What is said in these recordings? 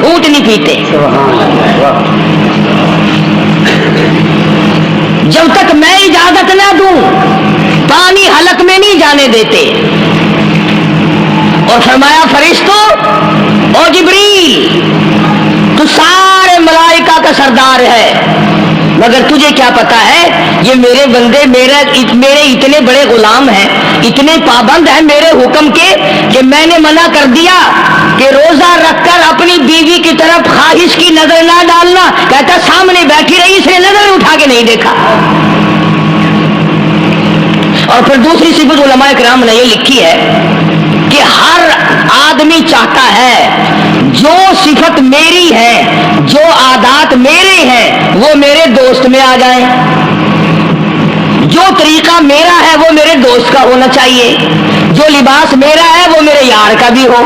گھونٹ نہیں پیتے، جب تک میں اجازت نہ دوں پانی حلق میں نہیں جانے دیتے۔ اور فرمایا فرشتوں، او جبریل تو سارے ملائکہ کا سردار ہے، مگر تجھے کیا پتا ہے یہ میرے بندے میرے اتنے بڑے غلام ہیں، اتنے پابند ہیں میرے حکم کے کہ میں نے منع کر دیا کہ روزہ رکھ کر اپنی بیوی کی طرف خواہش کی نظر نہ ڈالنا، کہتا سامنے بیٹھی رہی اس نے نظر اٹھا کے نہیں دیکھا۔ اور پھر دوسری صفت علماء کرام نے یہ لکھی ہے کہ ہر آدمی چاہتا ہے جو صفت میری ہے، جو عادات میرے ہیں وہ میرے دوست میں آ جائیں، جو طریقہ میرا ہے وہ میرے دوست کا ہونا چاہیے، جو لباس میرا ہے وہ میرے یار کا بھی ہو،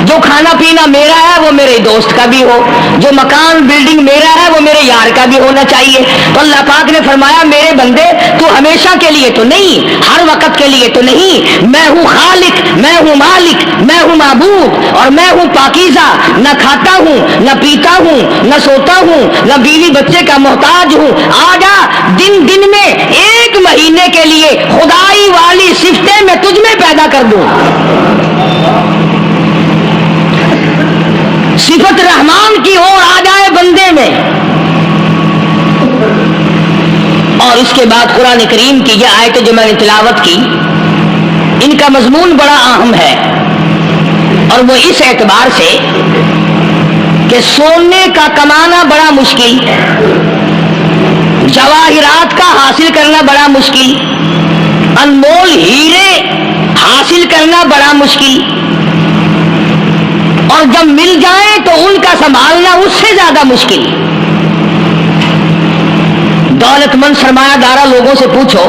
جو کھانا پینا میرا ہے وہ میرے دوست کا بھی ہو، جو مکان بلڈنگ میرا ہے وہ میرے یار کا بھی ہونا چاہیے۔ تو اللہ پاک نے فرمایا میرے بندے تو ہمیشہ کے لیے تو نہیں، ہر وقت کے لیے تو نہیں، میں ہوں خالق، میں ہوں مالک، میں ہوں معبود، اور میں ہوں پاکیزہ، نہ کھاتا ہوں نہ پیتا ہوں نہ سوتا ہوں نہ بیوی بچے کا محتاج ہوں۔ آجا دن دن میں ایک مہینے کے لیے خدائی والی صفتیں میں تجھ میں پیدا کر دوں، صفت رحمان کی اور آ جائے بندے میں۔ اور اس کے بعد قرآن کریم کی یہ آیتیں جو میں نے تلاوت کی ان کا مضمون بڑا اہم ہے، اور وہ اس اعتبار سے کہ سونے کا کمانا بڑا مشکل، جواہرات کا حاصل کرنا بڑا مشکل، انمول ہیرے حاصل کرنا بڑا مشکل، اور جب مل جائیں تو ان کا سنبھالنا اس سے زیادہ مشکل۔ دولت مند سرمایہ دارہ لوگوں سے پوچھو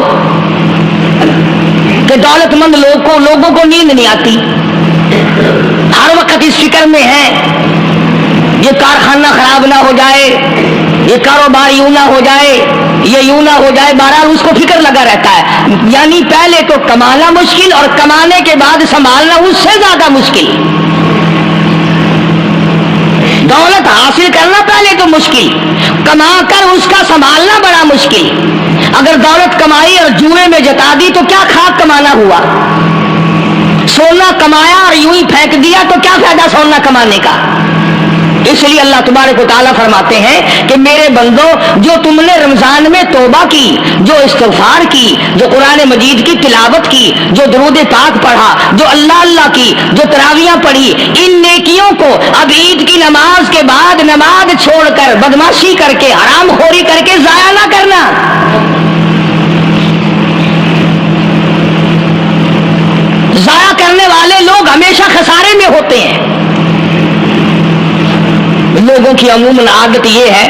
کہ دولت مند لوگوں کو نیند نہیں آتی، ہر وقت اس فکر میں ہے یہ کارخانہ خراب نہ ہو جائے، یہ کاروبار یوں نہ ہو جائے، یہ یوں نہ ہو جائے، بہرحال اس کو فکر لگا رہتا ہے۔ یعنی پہلے تو کمانا مشکل اور کمانے کے بعد سنبھالنا اس سے زیادہ مشکل۔ دولت حاصل کرنا پہلے تو مشکل، کما کر اس کا سنبھالنا بڑا مشکل۔ اگر دولت کمائی اور جوئے میں جتا دی تو کیا خاک کمانا ہوا، سونا کمایا اور یوں ہی پھینک دیا تو کیا فائدہ سونا کمانے کا۔ اس لیے اللہ تبارک و تعالیٰ فرماتے ہیں کہ میرے بندو جو تم نے رمضان میں توبہ کی، جو استغفار کی، جو قرآن مجید کی تلاوت کی، جو درود پاک پڑھا، جو اللہ اللہ کی، جو تراویاں پڑھی، ان نیکیوں کو اب عید کی نماز کے بعد نماز چھوڑ کر بدماشی کر کے حرام خوری کر کے ضائع نہ کرنا۔ ضائع کرنے والے لوگ ہمیشہ خسارے میں ہوتے ہیں۔ لوگوں کی عموماً عادت یہ ہے،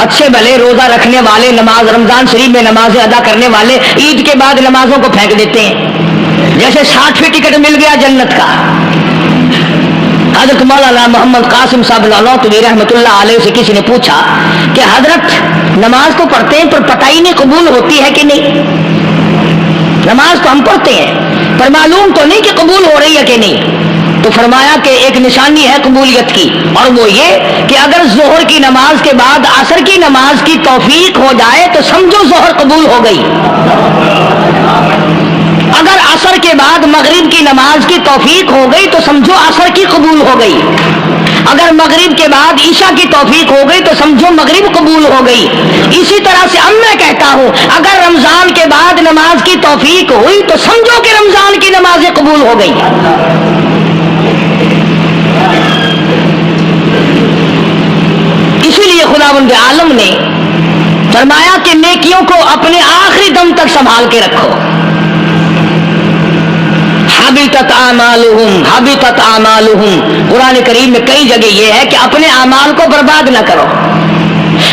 اچھے بھلے روزہ رکھنے والے، نماز رمضان شریف میں نمازیں ادا کرنے والے عید کے بعد نمازوں کو پھینک دیتے ہیں جیسے 60 ٹکٹ مل گیا جنت کا۔ حضرت مولانا محمد قاسم صاحب نانوتوی رحمۃ اللہ علیہ سے کسی نے پوچھا کہ حضرت نماز تو پڑھتے ہیں پر پتہ ہی نہیں قبول ہوتی ہے کہ نہیں، نماز تو ہم پڑھتے ہیں پر معلوم تو نہیں کہ قبول ہو رہی ہے کہ نہیں۔ تو فرمایا کہ ایک نشانی ہے قبولیت کی، اور وہ یہ کہ اگر ظہر کی نماز کے بعد عصر کی نماز کی توفیق ہو جائے تو سمجھو ظہر قبول ہو گئی، اگر عصر کے بعد مغرب کی نماز کی توفیق ہو گئی تو سمجھو عصر کی قبول ہو گئی، اگر مغرب کے بعد عشاء کی توفیق ہو گئی تو سمجھو مغرب قبول ہو گئی۔ اسی طرح سے اب میں کہتا ہوں اگر رمضان کے بعد نماز کی توفیق ہوئی تو سمجھو کہ رمضان کی نمازیں قبول ہو گئی۔ اسی لیے خداوند عالم نے فرمایا کہ نیکیوں کو اپنے آخری دم تک سنبھال کے رکھو۔ حبطت اعمالہم حبطت اعمالہم، قرآن کریم میں کئی جگہ یہ ہے کہ اپنے اعمال کو برباد نہ کرو۔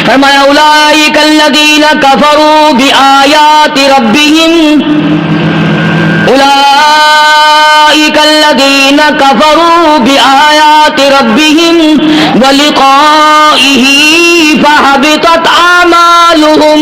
فرمایا اولئک الذین کفروا بآیات ربہم، اولئک الذین کفروا بآیات ربہم ولقائہ فحبطت اعمالہم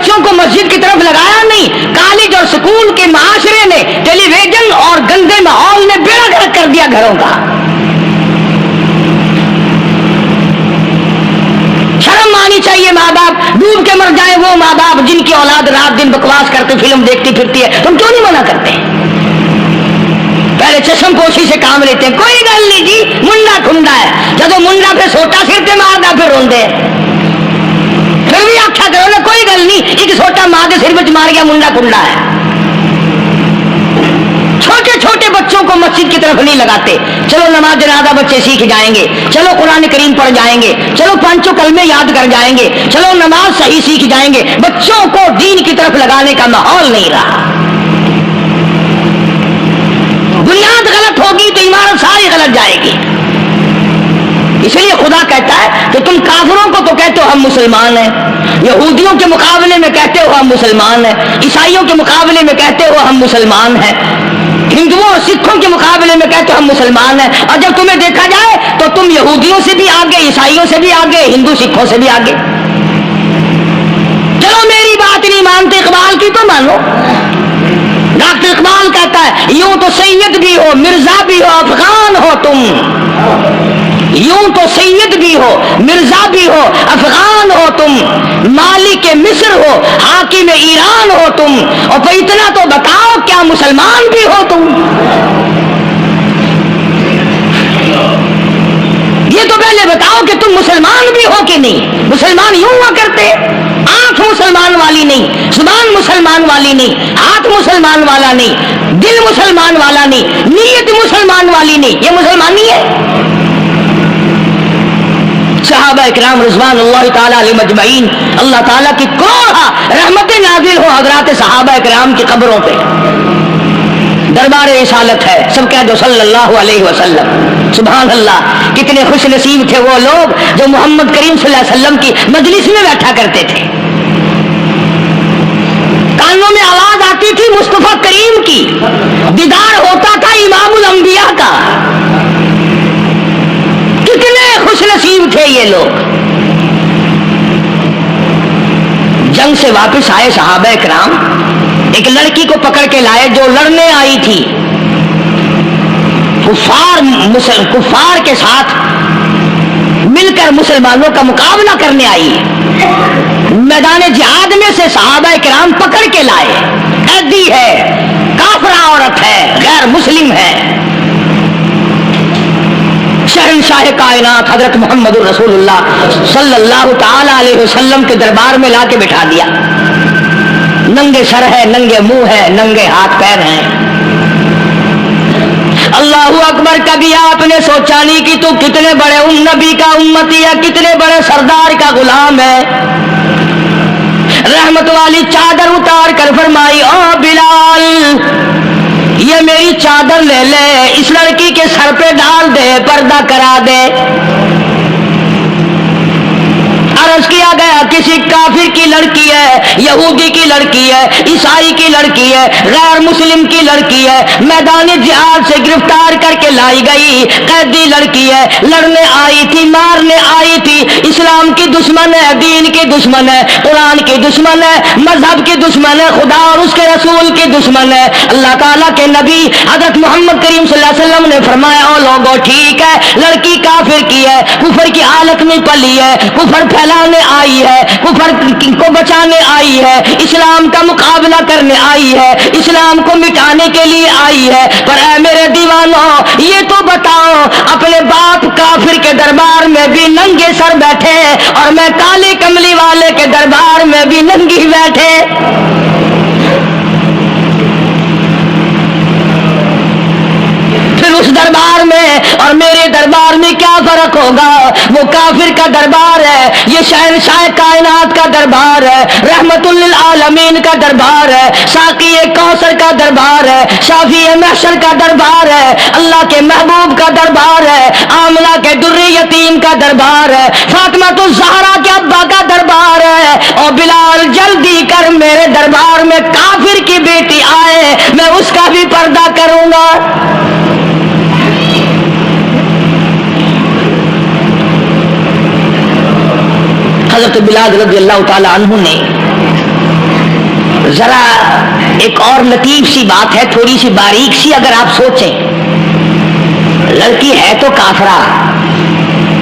بچوں کو مسجد کی طرف لگایا نہیں، کالج اور سکول کے معاشرے نے، ٹیلی ویژن اور گندے ماحول نے بیڑا گرک کر دیا گھروں کا۔ شرم آنی چاہیے ماں باپ، ڈوب کے مر جائے وہ ماں باپ جن کی اولاد رات دن بکواس کرتے فلم دیکھتی پھرتی ہے، تم کیوں نہیں منع کرتے؟ پہلے چشم پوشی سے کام لیتے ہیں، کوئی گل نہیں جی، منڈا ٹھنڈا ہے، جب منڈا پہ سوٹا سر تے ماردا پھر روندے، پھر بھی آخیا کرو نا کوئی گل نہیں، ایک سوٹا ماں کے سر وچ مار گیا منڈا ٹھنڈا ہے۔ چھوٹے چھوٹے بچوں کو مسجد کی طرف نہیں لگاتے، چلو نماز جنازہ بچے سیکھ جائیں گے، چلو قرآن کریم پڑھ جائیں گے، چلو پانچوں کلمے یاد کر جائیں گے، چلو نماز صحیح سیکھ جائیں گے، بچوں کو دین کی طرف لگانے کا ماحول نہیں رہا۔ بنیاد غلط ہوگی تو عمارت ساری غلط جائے گی۔ اس لیے خدا کہتا ہے کہ تم کافروں کو تو کہتے ہو ہم مسلمان ہیں، یہودیوں کے مقابلے میں کہتے ہو ہم مسلمان ہیں، عیسائیوں کے مقابلے میں کہتے ہو ہم مسلمان ہیں، ہندوؤں اور سکھوں کے مقابلے میں کہتے ہو ہم مسلمان ہیں، اور جب تمہیں دیکھا جائے تو تم یہودیوں سے بھی آگے، عیسائیوں سے بھی آگے، ہندو سکھوں سے بھی آگے۔ چلو میری بات نہیں مانتے اقبال کی تو مانو۔ ڈاکٹر اقبال کہتا ہے یوں تو سید بھی ہو، مرزا بھی ہو، افغان ہو تم، یوں تو سید بھی ہو، مرزا بھی ہو، افغان ہو تم، مالک مصر ہو، حاکم ایران ہو تم، اور پھر اتنا تو بتاؤ کیا مسلمان بھی ہو تم؟ یہ تو پہلے بتاؤ کہ تم مسلمان بھی ہو کہ نہیں۔ مسلمان یوں ہوا کرتے، آنکھ مسلمان والی نہیں، زبان مسلمان والی نہیں، ہاتھ مسلمان والا نہیں، دل مسلمان والا نہیں، نیت مسلمان والی نہیں، یہ مسلمانی ہے؟ صحابہ اکرام رضوان اللہ تعالیٰ علیہ مجمعین، اللہ تعالیٰ کی کروڑ رحمت نازل ہو حضرات صحابہ اکرام کی قبروں پہ۔ دربار رسالت ہے، سب کہہ دو صلی اللہ علیہ وسلم۔ سبحان اللہ، کتنے خوش نصیب تھے وہ لوگ جو محمد کریم صلی اللہ علیہ وسلم کی مجلس میں بیٹھا کرتے تھے، کانوں میں آواز آتی تھی مصطفیٰ کریم کی، دیدار ہوتا تھا امام الانبیاء کا۔ کتنے خوش نصیب تھے یہ لوگ۔ جنگ سے واپس آئے صحابہ کرام، ایک لڑکی کو پکڑ کے لائے جو لڑنے آئی تھی، کفار کے ساتھ مل کر مسلمانوں کا مقابلہ کرنے آئی ہے۔ میدان جہاد میں سے صحابہ کرام پکڑ کے لائے، قیدی ہے، کافرہ عورت ہے، غیر مسلم ہے، شہنشاہ کائنات حضرت محمد رسول اللہ صلی اللہ تعالی علیہ وسلم کے دربار میں لا کے بٹھا دیا۔ ننگے سر ہے، ننگے منہ ہے، ننگے ہاتھ پیر ہیں۔ اللہ اکبر، کبھی آپ نے سوچا نہیں کہ تو کتنے بڑے نبی کا امتی ہے، کتنے بڑے سردار کا غلام ہے؟ رحمت والی چادر اتار کر فرمائی او بلال، یہ میری چادر لے لے، اس لڑکی کے سر پہ ڈال دے، پردہ کرا دے۔ عرض کیا گیا کسی کافر کی لڑکی ہے، یہودی کی لڑکی ہے، عیسائی کی لڑکی ہے، غیر مسلم کی لڑکی ہے، میدان جہاد سے گرفتار کر کے لائی گئی، قیدی لڑکی ہے، لڑنے آئی تھی، مارنے آئی تھی، اسلام کی دشمن ہے، دین کی دشمن ہے، قرآن کی دشمن ہے، مذہب کی دشمن ہے، خدا اور اس کے رسول کی دشمن ہے۔ اللہ تعالیٰ کے نبی حضرت محمد کریم صلی اللہ علیہ وسلم نے فرمایا او لوگوں ٹھیک ہے، لڑکی کافر کی ہے، کفر کی حالت میں پلی ہے، کفر پھیلانے آئی ہے، کفر کو بچانے آئی ہے، اسلام کا مقابلہ کرنے آئی ہے، اسلام کو مٹانے کے لیے آئی ہے، پر اے میرے دیوانوں یہ تو بتاؤ، اپنے باپ کافر کے دربار میں بھی ننگے سر بیٹھے اور میں کالے کملی والے کے دربار میں بھی ننگی بیٹھے۔ اس دربار میں اور میرے دربار میں کیا فرق ہوگا؟ وہ کافر کا دربار ہے، یہ شہنشاہ کائنات کا دربار ہے، رحمت للعالمین کا دربار ہے، ساقی کوثر کا دربار ہے، شافی محشر کا دربار ہے، اللہ کے محبوب کا دربار ہے، آمنہ کے در یتیم کا دربار ہے، فاطمہ الزہرا کے ابا کا دربار ہے۔ اور بلال جلدی کر، میرے دربار میں کافر کی بیٹی آئے، میں اس کا بھی پردہ کروں گا۔ حضرت بلال رضی اللہ تعالی عنہ نے ذرا ایک اور لطیف سی بات ہے، تھوڑی سی باریک سی، اگر آپ سوچیں، لڑکی ہے تو کافرہ،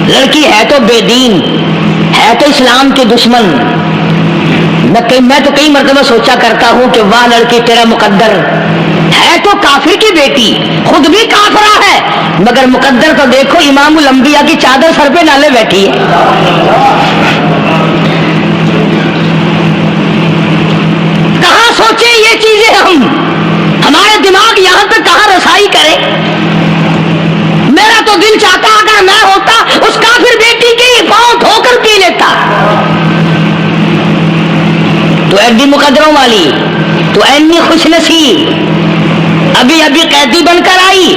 لڑکی ہے تو بے دین، ہے تو اسلام کے دشمن. میں تو کئی مرتبہ سوچا کرتا ہوں کہ واہ لڑکی تیرا مقدر، ہے تو کافر کی بیٹی، خود بھی کافرہ ہے، مگر مقدر تو دیکھو امام الانبیاء کی چادر سر پہ ڈالے بیٹھی ہے. کہاں سوچیں یہ چیزیں ہم، ہمارے دماغ یہاں پہ کہاں رسائی کرے. میرا تو دل چاہتا اگر میں ہوتا اس کافر بیٹی کے ہی پاؤں دھو کر پی لیتا. تو ایڈی مقدروں والی، تو اینی خوش نصیب، ابھی ابھی قیدی بن کر آئی،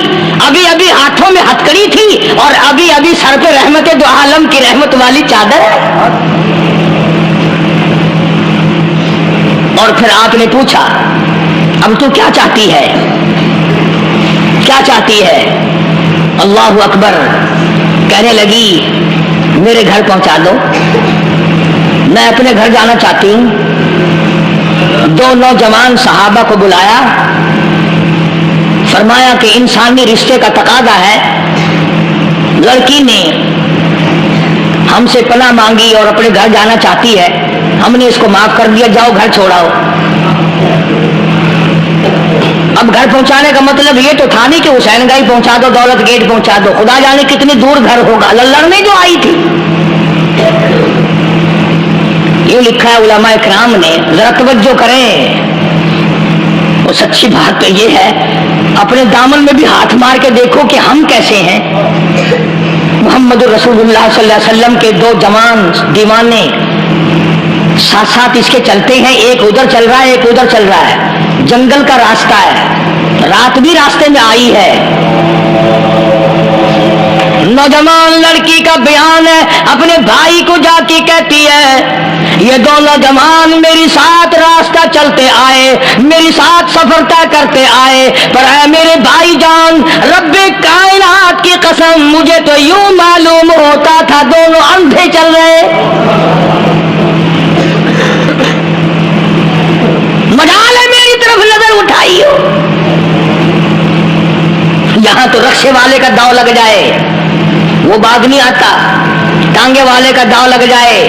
ابھی ابھی ہاتھوں میں ہتکڑی تھی، اور ابھی ابھی سر پہ رحمت دو عالم کی رحمت والی چادر ہے. اور پھر آپ نے پوچھا اب تو کیا چاہتی ہے، کیا چاہتی ہے؟ اللہ اکبر، کہنے لگی میرے گھر پہنچا دو، میں اپنے گھر جانا چاہتی ہوں. دو نوجوان صحابہ کو بلایا، فرمایا کہ انسانی رشتے کا تقاضا ہے، لڑکی نے ہم سے پناہ مانگی اور اپنے گھر جانا چاہتی ہے، ہم نے اس کو معاف کر دیا، جاؤ گھر چھوڑاؤ. اب گھر پہنچانے کا مطلب یہ تو تھا نہیں کہ حسین گائی پہنچا دو، دولت گیٹ پہنچا دو، خدا جانے کتنی دور گھر ہوگا، لڑنے جو آئی تھی. یہ لکھا ہے علماء کرام نے، ذرا توجہ کریں. وہ سچی بات تو یہ ہے، اپنے دامن میں بھی ہاتھ مار کے دیکھو کہ ہم کیسے ہیں. محمد رسول اللہ صلی اللہ علیہ وسلم کے دو جوان دیوانے ساتھ ساتھ اس کے چلتے ہیں، ایک ادھر چل رہا ہے ایک ادھر چل رہا ہے، جنگل کا راستہ ہے، رات بھی راستے میں آئی ہے. نوجوان لڑکی کا بیان ہے، اپنے بھائی کو جا کے کہتی ہے یہ دو نوجوان میری ساتھ راستہ چلتے آئے، میری ساتھ سفر طے کرتے آئے، پر اے میرے بھائی جان، رب کائنات کی قسم مجھے تو یوں معلوم ہوتا تھا دونوں اندھے چل رہے. مجال ہے میری طرف نظر اٹھائی ہو. یہاں تو رکشے والے کا داؤ لگ جائے وہ بعد نہیں آتا، ٹانگے والے کا داؤ لگ جائے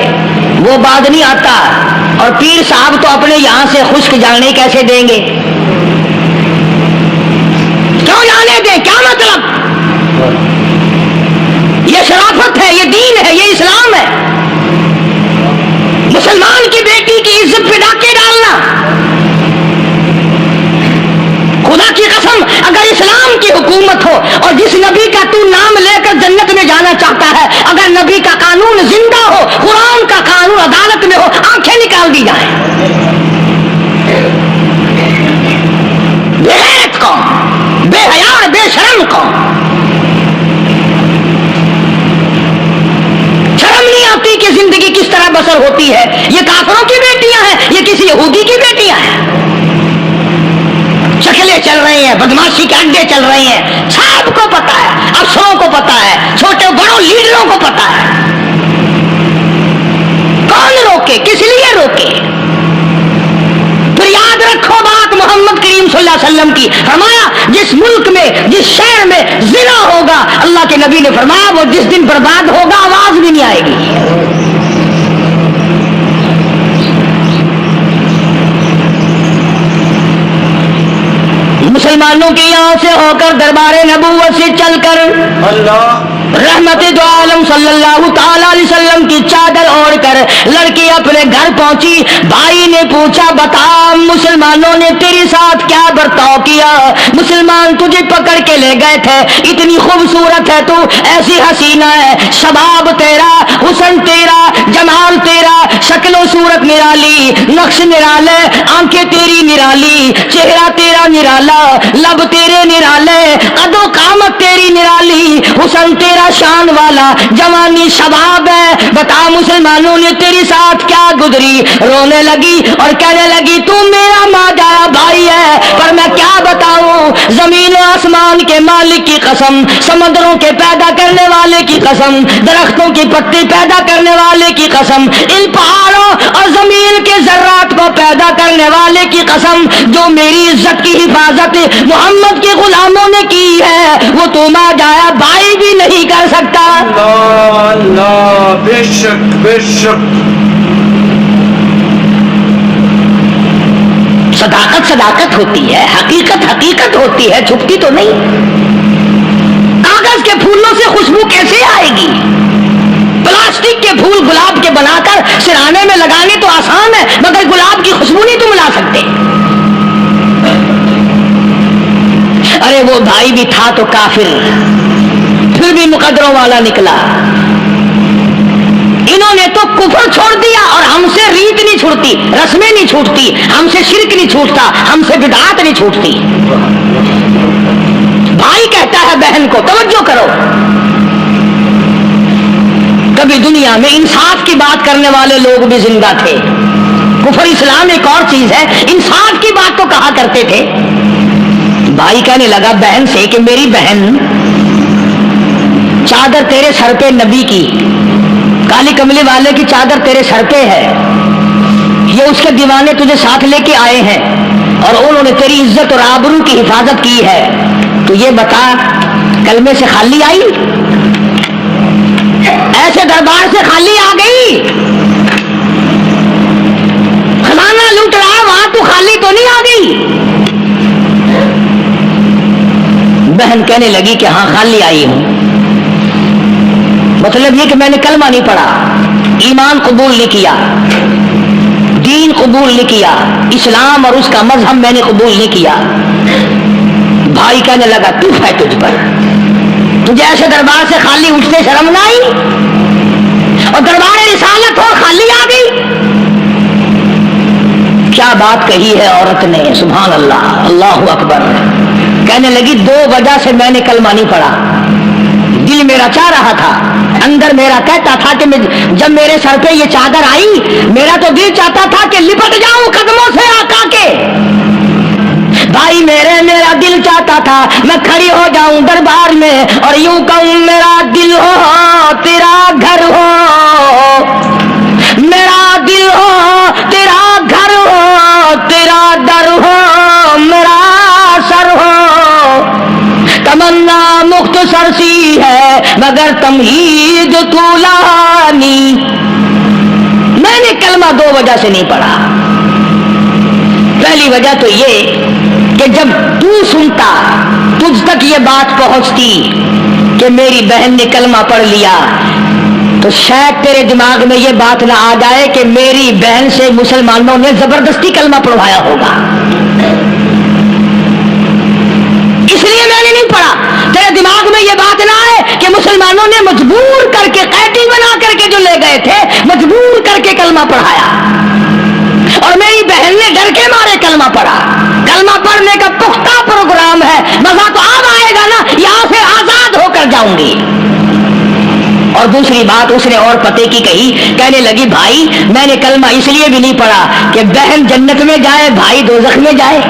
وہ بعد نہیں آتا، اور پیر صاحب تو اپنے یہاں سے خشک جانے کیسے دیں گے؟ کیوں جانے دیں؟ کیا مطلب؟ یہ شرافت ہے، یہ دین ہے، یہ اسلام ہے. مسلمان کی بیٹی کی عزت پہ ڈاکے ڈالنا، خدا کی قسم اگر اسلام کی حکومت ہو اور جس نبی کا تو نام لے کر جنت میں جانا چاہتا ہے، اگر نبی کا قانون زندہ ہو، قرآن کا قانون عدالت میں ہو، آنکھیں نکال دی جائیں. بے غیرت قوم، بے حیا بے شرم قوم، شرم نہیں آتی کہ زندگی کس طرح بسر ہوتی ہے. یہ کافروں کی بیٹیاں ہیں، یہ کسی یہودی کی بیٹیاں ہیں. شکلیں چل رہی ہیں، بدماشی کے اڈے چل رہے ہیں، سب کو پتا ہے، افسروں کو پتا ہے، چھوٹے بڑوں لیڈروں کو پتا ہے. کون روکے؟ کس لیے روکے؟ پھر یاد رکھو بات محمد کریم صلی اللہ علیہ وسلم کی، فرمایا جس ملک میں جس شہر میں زنا ہوگا، اللہ کے نبی نے فرمایا وہ جس دن برباد ہوگا آواز بھی نہیں آئے گی. مسلمانوں کے یہاں سے ہو کر دربار نبوت سے چل کر رحمت دو عالم صلی اللہ تعالی علیہ وسلم کی چادر اوڑھ کر لڑکی اپنے گھر پہنچی. بھائی نے پوچھا بتا مسلمانوں نے تیرے ساتھ کیا برتاؤ کیا؟ مسلمان تجھے پکڑ کے لے گئے تھے، اتنی خوبصورت ہے تو، ایسی حسینہ ہے، شباب تیرا، حسن تیرا، جمال تیرا، شکل و صورت نرالی، نقش نرالے، آنکھیں تیری نرالی، چہرہ تیرا نرالا، لب تیرے نرالے، قد و قامت تیری نرالی، حسن تیرا شان والا جوانی شباب ہے، بتا مسلمانوں نے تیری ساتھ کیا گزری. رونے لگی اور کہنے لگی تو میرا ماجا بھائی ہے، پر میں کیا بتاؤں، زمین و آسمان کے مالک کی قسم، سمندروں کے پیدا کرنے والے کی قسم، درختوں کی پتی پیدا کرنے والے کی قسم، ان پہاڑوں اور زمین کے ذرات کو پیدا کرنے والے کی قسم، جو میری عزت کی حفاظت محمد کے غلاموں نے کی ہے وہ تو ماجا بھائی بھی نہیں کر سکتا. اللہ اللہ، بے شک بے شک. صداقت صداقت ہوتی ہے، حقیقت حقیقت ہوتی ہے، چھپتی تو نہیں. کاغذ کے پھولوں سے خوشبو کیسے آئے گی؟ پلاسٹک کے پھول گلاب کے بنا کر سرانے میں لگانے تو آسان ہے، مگر گلاب کی خوشبو نہیں تم لا سکتے. ارے وہ بھائی بھی تھا تو کافر، پھر بھی مقدروں والا نکلا. انہوں نے تو کفر چھوڑ دیا اور ہم سے ریت نہیں چھوٹتی، رسمیں نہیں چھوٹتی، ہم سے شرک نہیں چھوٹتا، ہم سے بدعات نہیں چھوٹتی. بھائی کہتا ہے بہن کو، توجہ کرو. کبھی دنیا میں انصاف کی بات کرنے والے لوگ بھی زندہ تھے. کفر اسلام ایک اور چیز ہے، انصاف کی بات تو کہا کرتے تھے. بھائی کہنے لگا بہن سے کہ میری بہن، چادر تیرے سر پہ نبی کی، کالی کملی والے کی چادر تیرے سر پہ ہے، یہ اس کے دیوانے تجھے ساتھ لے کے آئے ہیں اور انہوں نے تیری عزت اور آبرو کی حفاظت کی ہے. تو یہ بتا کلمے سے خالی آئی؟ ایسے دربار سے خالی آ گئی؟ خزانہ لوٹ رہا وہاں تو خالی تو نہیں آ گئی؟ بہن کہنے لگی کہ ہاں خالی آئی ہوں. مطلب یہ کہ میں نے کلمہ نہیں پڑھا، ایمان قبول نہیں کیا، دین قبول نہیں کیا، اسلام اور اس کا مذہب میں نے قبول نہیں کیا. بھائی کہنے لگا تف ہے تجھ پر، تجھے ایسے دربار سے خالی اٹھتے شرم نہ آئی؟ اور دربار رسالت ہو خالی آ گئی؟ کیا بات کہی ہے عورت نے، سبحان اللہ، اللہ اکبر. کہنے لگی دو وجہ سے میں نے کلمہ نہیں پڑھا. دل میرا چاہ رہا تھا، اندر میرا کہتا تھا کہ جب میرے سر پہ یہ چادر آئی میرا تو دل چاہتا تھا کہ لپٹ جاؤں قدموں سے آقا کے. بھائی میرا دل چاہتا تھا میں کھڑی ہو جاؤں دربار میں اور یوں کہوں میرا دل ہو تیرا گھر ہو، میرا دل ہو تیرا گھر ہو، تیرا در ہو میرا سر ہو. تمنا مختصر سی ہے مگر تمہید طولانی. میں نے کلمہ دو وجہ سے نہیں پڑھا. پہلی وجہ تو یہ کہ جب تو سنتا، تجھ تک یہ بات پہنچتی کہ میری بہن نے کلمہ پڑھ لیا، تو شاید تیرے دماغ میں یہ بات نہ آ جائے کہ میری بہن سے مسلمانوں نے زبردستی کلمہ پڑھوایا ہوگا. اس لیے میں نے نہیں پڑھا. تیرے دماغ میں یہ بات نہ آئے کہ مسلمانوں نے مجبور کر کے، قیدی بنا کر کے جو لے گئے تھے، مجبور کر کے کلمہ پڑھایا اور میری بہن نے ڈر کے مارے کلمہ پڑھا. کلمہ پڑھنے کا پختہ پروگرام ہے، مزہ تو اب آئے گا نا، یہاں سے آزاد ہو کر جاؤں گی. اور دوسری بات اس نے اور پتے کی کہی، کہنے لگی بھائی میں نے کلمہ اس لیے بھی نہیں پڑھا کہ بہن جنت میں جائے بھائی دوزخ میں جائے.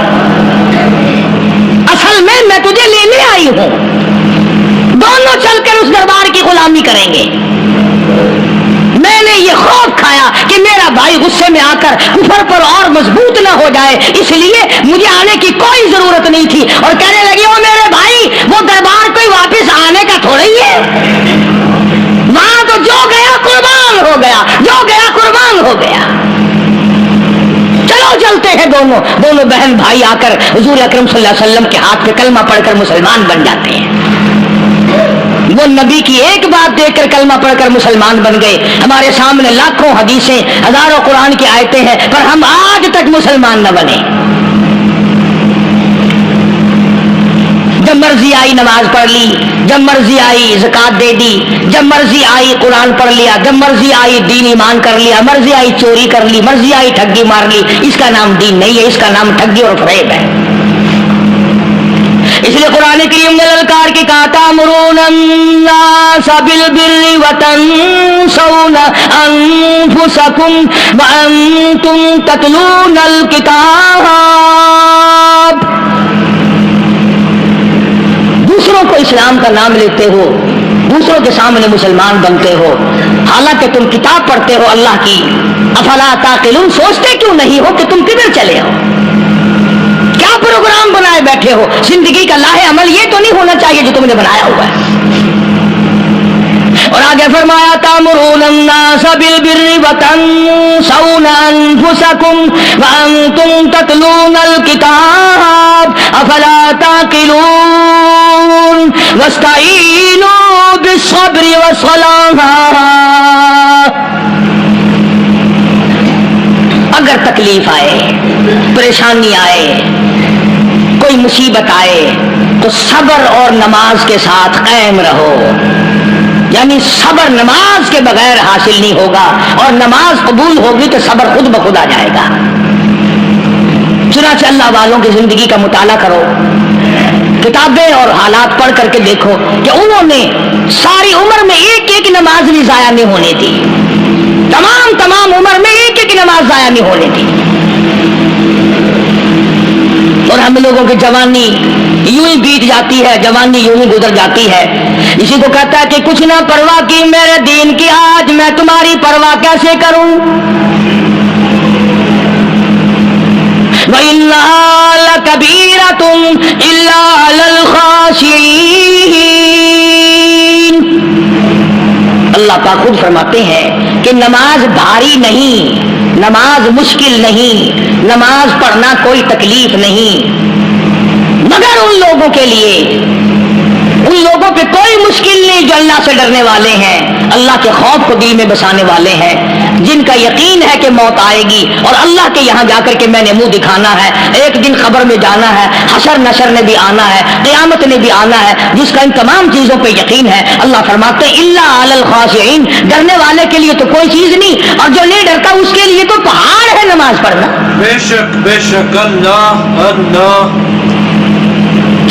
اصل میں تجھے لینے آئی ہوں، دونوں چل کر اس دربار کی غلامی کریں گے. میں نے یہ خوف کھایا کہ میرا بھائی غصے میں آ کر کفر پر اور مضبوط نہ ہو جائے، اس لیے مجھے آنے کی کوئی ضرورت نہیں تھی. اور کہنے لگی او میرے بھائی وہ دربار کوئی واپس آنے کا تھوڑا ہی ہے، وہاں تو جو گیا قربان ہو گیا، جو گیا قربان ہو گیا. چلو چلتے ہیں دونوں بہن بھائی آ کر حضور اکرم صلی اللہ علیہ وسلم کے ہاتھ پہ کلمہ پڑھ کر مسلمان بن جاتے ہیں. وہ نبی کی ایک بات دیکھ کر کلمہ پڑھ کر مسلمان بن گئے. ہمارے سامنے لاکھوں حدیثیں، ہزاروں قرآن کی آیتیں ہیں، پر ہم آج تک مسلمان نہ بنے. جب مرضی آئی نماز پڑھ لی، جب مرضی آئی زکات دے دی، جب مرضی آئی قرآن پڑھ لیا، جب مرضی آئی دین ایمان کر لیا، مرضی آئی چوری کر لی، مرضی آئی ٹھگی مار لی. اس کا نام دین نہیں ہے، اس کا نام ٹھگی اور فریب ہے. اس لیے قرآن کریم نے للکار کے کہا تأمرون الناس بالبر وتنسون انفسکم وانتم تتلون الکتاب. دوسروں کو اسلام کا نام لیتے ہو، دوسروں کے سامنے مسلمان بنتے ہو، حالانکہ تم کتاب پڑھتے ہو اللہ کی. افلا تعقلون، سوچتے کیوں نہیں ہو کہ تم کدھر چلے ہو؟ کیا پروگرام بنائے بیٹھے ہو؟ زندگی کا لاہ عمل یہ تو نہیں ہونا چاہیے جو تم نے بنایا ہوا ہے. اور آگے فرمایا تأمرون الناس بالبر وتنسون انفسکم وانتم تتلون الکتاب افلا تعقلون واستعینوا بالصبر والصلاة. اگر تکلیف آئے، پریشانی آئے، کوئی مصیبت آئے تو صبر اور نماز کے ساتھ قائم رہو. یعنی صبر نماز کے بغیر حاصل نہیں ہوگا، اور نماز قبول ہوگی تو صبر خود بخود آ جائے گا. چنانچہ اللہ والوں کی زندگی کا مطالعہ کرو، کتابیں اور حالات پڑھ کر کے دیکھو کہ انہوں نے ساری عمر میں ایک ایک نماز بھی ضائع نہیں ہونے دی. تمام عمر میں ایک ایک نماز ضائع نہیں ہونے دی. اور ہم لوگوں کی جوانی یوں ہی بیت جاتی ہے، جوانی یوں ہی گزر جاتی ہے. اسی کو کہتا ہے کہ کچھ نہ پرواہ کی میرے دین کی، آج میں تمہاری پرواہ کیسے کروں. وَإِنَّهَا لَكَبِيرَةٌ إِلَّا عَلَى الْخَاشِعِينَ. اللہ پاک خود فرماتے ہیں کہ نماز بھاری نہیں، نماز مشکل نہیں، نماز پڑھنا کوئی تکلیف نہیں، مگر ان لوگوں کے لیے، ان لوگوں پہ کوئی مشکل نہیں جو اللہ سے ڈرنے والے ہیں، اللہ کے خوف کو دل میں بسانے والے ہیں، جن کا یقین ہے کہ موت آئے گی اور اللہ کے یہاں جا کر کے میں نے منہ دکھانا ہے، ایک دن قبر میں جانا ہے، حشر نشر نے بھی آنا ہے، قیامت نے بھی آنا ہے، جس کا ان تمام چیزوں پہ یقین ہے. اللہ فرماتے ہیں الا علی الخاشعین، ڈرنے والے کے لیے تو کوئی چیز نہیں، اور جو نہیں ڈرتا اس کے لیے تو پہاڑ ہے نماز پڑھنا. بے شک اللہ اللہ.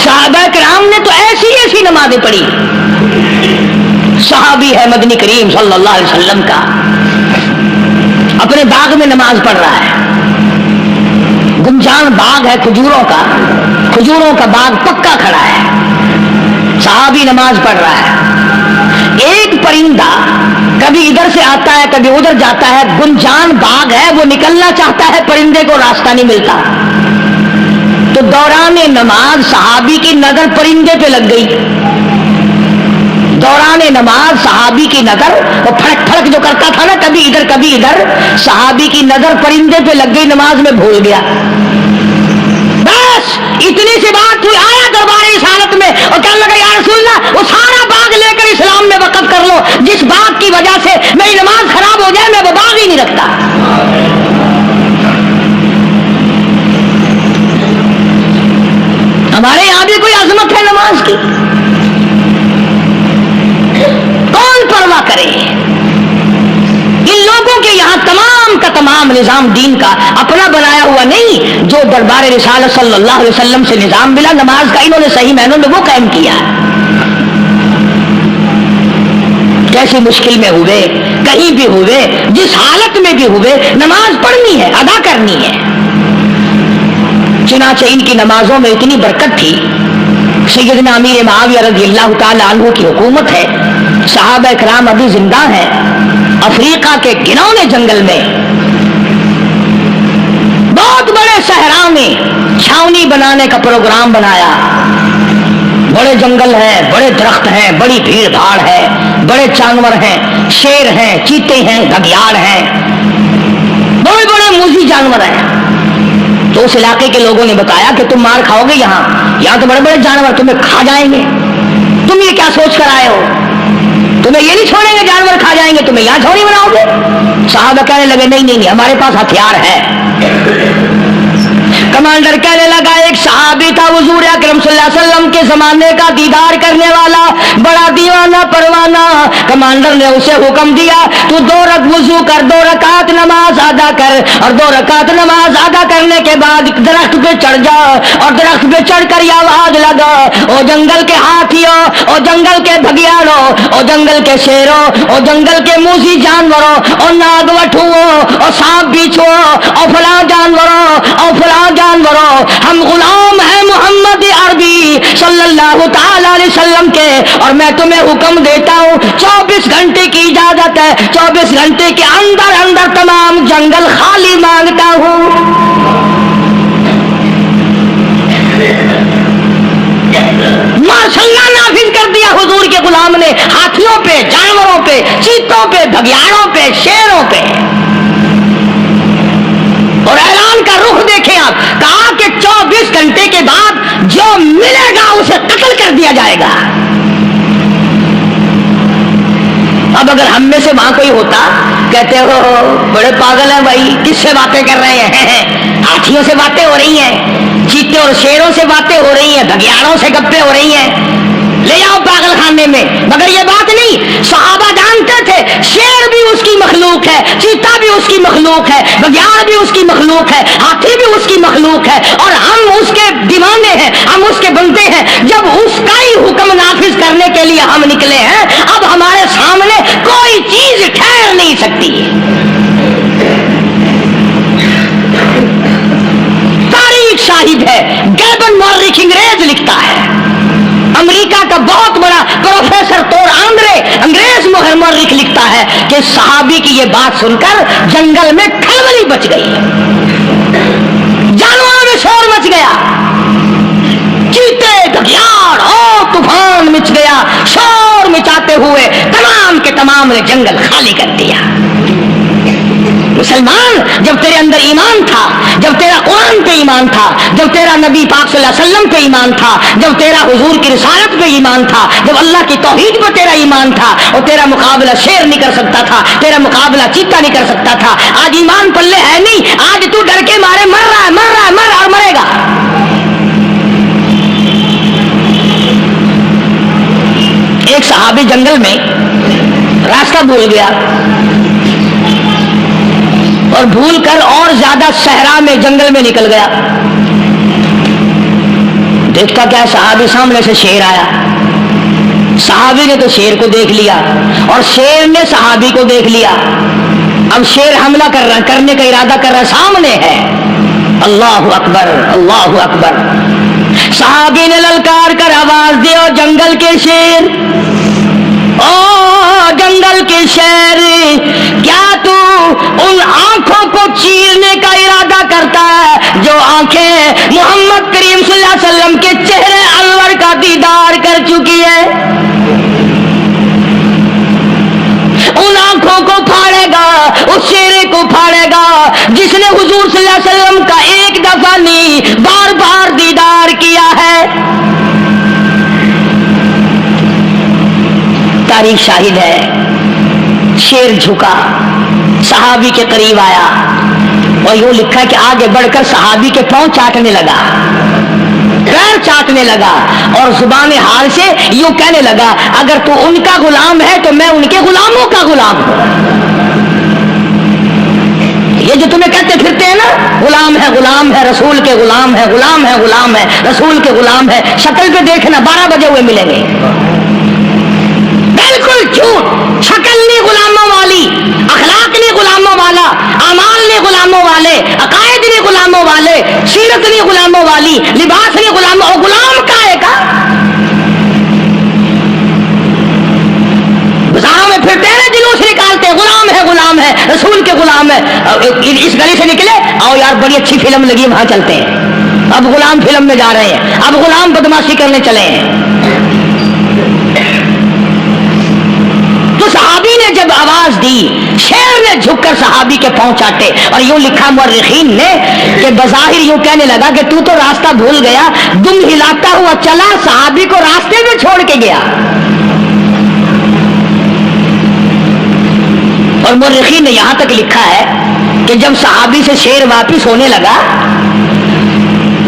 صحابہ کرام نے تو ایسی ایسی نمازیں پڑھی. صحابی ہے مدنی کریم صلی اللہ علیہ وسلم کا، اپنے باغ میں نماز پڑھ رہا ہے. گنجان باغ ہے کھجوروں کا باغ پکا کھڑا ہے. صحابی نماز پڑھ رہا ہے. ایک پرندہ کبھی ادھر سے آتا ہے کبھی ادھر جاتا ہے. گنجان باغ ہے، وہ نکلنا چاہتا ہے، پرندے کو راستہ نہیں ملتا. تو دوران نماز صحابی کی نظر پرندے پہ لگ گئی. دوران نماز صحابی کی نظر، وہ پھڑک پھڑک جو کرتا تھا نا کبھی ادھر کبھی ادھر، صحابی کی نظر پرندے پہ لگ گئی، نماز میں بھول گیا. بس اتنی سی بات ہوئی، آیا دربار رسالت میں اور کہنے لگا یا رسول اللہ وہ سارا باغ لے کر اسلام میں وقف کر لو، جس باغ کی وجہ سے میری نماز خراب ہو جائے میں وہ باغ ہی نہیں رکھتا. ہمارے یہاں بھی کوئی عظمت ہے نماز کی؟ کون پرواہ کرے؟ ان لوگوں کے یہاں تمام کا تمام نظام دین کا اپنا بنایا ہوا نہیں، جو دربار رسالت صلی اللہ علیہ وسلم سے نظام ملا نماز کا، انہوں نے صحیح معنوں میں وہ قائم کیا. کیسی مشکل میں ہوئے، کہیں بھی ہوئے، جس حالت میں بھی ہوئے، نماز پڑھنی ہے، ادا کرنی ہے. چنانچہ ان کی نمازوں میں اتنی برکت تھی. سیدنا امیر معاویہ رضی اللہ تعالی عنہ کی حکومت ہے، صحابہ کرام ابھی زندہ ہیں. افریقہ کے گنونے جنگل میں بہت بڑے صحرا میں چھاونی بنانے کا پروگرام بنایا. بڑے جنگل ہیں، بڑے درخت ہیں، بڑی بھیڑ بھاڑ ہے، بڑے جانور ہیں، شیر ہیں، چیتے ہیں، گھگیاڑ ہیں، بڑے بڑے موذی جانور ہیں. تو اس علاقے کے لوگوں نے بتایا کہ تم مار کھاؤ گے، یہاں تو بڑے بڑے جانور تمہیں کھا جائیں گے. تم یہ کیا سوچ کر آئے ہو؟ تمہیں یہ نہیں چھوڑیں گے، جانور کھا جائیں گے، تمہیں یہاں چھوڑی بناؤ گے؟ صحابہ کہنے لگے نہیں ہمارے پاس ہتھیار ہے. کمانڈر کہنے لگا ایک صحابی تھا حضور اکرم صلی اللہ علیہ وسلم کے زمانے کا دیدار کرنے والا، بڑا دیوانہ پروانہ. کمانڈر نے اسے حکم دیا تو 2 وضو کر، 2 رکعت نماز ادا کر، اور 2 رکعت نماز ادا کرنے کے بعد درخت پہ چڑھ جا، اور درخت پہ چڑھ کر یہ آواز لگا، او جنگل کے ہاتھیوں، او جنگل کے بھگیاڑوں، او جنگل کے شیروں، او جنگل کے موذی جانوروں، اور ناگ وٹھوؤں، اور سانپ بیچھو، اور فلاں جانوروں، اور فلاں جانوروں، ہم غلام ہیں محمد عربی صلی اللہ تعالی علیہ وسلم کے، اور میں تمہیں حکم دیتا ہوں 24 گھنٹے کی اجازت ہے، 24 گھنٹے کے اندر اندر تمام جنگل خالی مانگتا ہوں. ماشاء اللہ نافذ کر دیا حضور کے غلام نے، ہاتھیوں پہ، جانوروں پہ، چیتوں پہ، بھگیاڑوں پہ، شیروں پہ. اور اعلان کا رخ دیکھیں آپ، کہا کہ 24 گھنٹے کے بعد جو ملے گا اسے قتل کر دیا جائے گا. اب اگر ہم میں سے وہاں کوئی ہوتا، کہتے ہو بڑے پاگل ہیں بھائی، کس سے باتیں کر رہے ہیں؟ ہاتھیوں سے باتیں ہو رہی ہیں، چیتے اور شیروں سے باتیں ہو رہی ہیں، بھگیاڑوں سے گپیں ہو رہی ہیں، لے جاؤ پاگل خانے میں. مگر یہ بات نہیں، صحابہ جانتے تھے شیر بھی اس کی مخلوق ہے، چیتا بھی اس کی مخلوق ہے، بگیاڑ بھی اس کی مخلوق ہے، ہاتھی بھی اس کی مخلوق ہے، اور ہم اس کے دیوانے ہیں، ہم اس کے بندے ہیں. جب اس کا ہی حکم نافذ کرنے کے لیے ہم نکلے ہیں، اب ہمارے سامنے کوئی چیز ٹھہر نہیں سکتی. تاریخ شاہد ہے، گیبن مورخ انگریز لکھتا ہے، امریکہ کا بہت بڑا پروفیسر تور آندرے انگریز مورخ لکھتا ہے کہ صحابی کی یہ بات سن کر جنگل میں کھلبلی بچ گئی، جانوروں میں شور مچ گیا، چیتے، بھگیاڑ اور طوفان مچ گیا. شور مچاتے ہوئے تمام کے تمام نے جنگل خالی کر دیا. مسلمان، جب تیرے اندر ایمان تھا، جب تیرا قرآن پہ ایمان تھا، جب تیرا نبی پاک صلی اللہ علیہ وسلم پہ ایمان تھا، جب تیرا حضور کی رسالت پہ ایمان تھا، جب اللہ کی توحید پہ تیرا ایمان تھا، اور تیرا مقابلہ شیر نہیں کر سکتا تھا، تیرا مقابلہ چیتا نہیں کر سکتا تھا. آج ایمان پلے ہے نہیں، آج تو ڈر کے مارے مر رہا ہے، مر رہا ہے، مر اور مرے گا. ایک صحابی جنگل میں راستہ بھول گیا، اور بھول کر اور زیادہ صحرا میں جنگل میں نکل گیا. دیکھتا کیا، صحابی سامنے سے شیر آیا. صحابی نے تو شیر کو دیکھ لیا، اور شیر نے صحابی کو دیکھ لیا. اب شیر حملہ کرنے کا ارادہ کر رہا، سامنے ہے. اللہ اکبر، اللہ اکبر. صحابی نے للکار کر آواز دی، اور جنگل کے شیر، او جنگل کے شیر، کیا تو ان آنکھوں کو چیرنے کا ارادہ کرتا ہے جو آنکھیں محمد کریم صلی اللہ علیہ وسلم کے چہرے انور کا دیدار کر چکی ہے؟ ان آنکھوں کو پھاڑے گا، اس چہرے کو پھاڑے گا جس نے حضور صلی اللہ علیہ وسلم کا ایک دفعہ نہیں بار بار دیدار کیا ہے. تاریخ شاہد ہے، شیر جھکا، صحابی کے قریب آیا، اور یوں لکھا کہ آگے بڑھ کر صحابی کے پاؤں چاٹنے لگا، پیر چاٹنے لگا، اور زبان حال سے یوں کہنے لگا اگر تو ان کا غلام ہے تو میں ان کے غلاموں کا غلام ہوں. یہ جو تمہیں کہتے پھرتے ہیں نا، غلام ہے، غلام ہے، رسول کے غلام ہے، غلام ہے، غلام ہے، رسول کے غلام ہے، شکل پہ دیکھنا 12 بجے ہوئے ملیں گے. بالکل جھوٹ. شکل نہیں غلاموں والی، اخلاق نہیں غلاموں والا، اعمال نہیں غلاموں والے، عقائد نہیں غلاموں والے، سیرت نہیں غلاموں والی، لباس نہیں غلاموں. غلام کا ہے کا بازاروں میں پھرتے ہیں نا، جلوس نکالتے ہیں، غلام ہے، غلام ہے، رسول کے غلام ہے. اس گلی سے نکلے، آؤ یار بڑی اچھی فلم لگی، وہاں چلتے ہیں. اب غلام فلم میں جا رہے ہیں، اب غلام بدماشی کرنے چلے ہیں. تو صحابی نے جب آواز دی، شیر نے جھک کر صحابی کے پاؤں چاٹے، اور یوں لکھا مورخین نے کہ بظاہر یوں کہنے لگا کہ تو راستہ بھول گیا، دم ہلاتا ہوا چلا، صحابی کو راستے میں چھوڑ کے گیا. اور مورخین نے یہاں تک لکھا ہے کہ جب صحابی سے شیر واپس ہونے لگا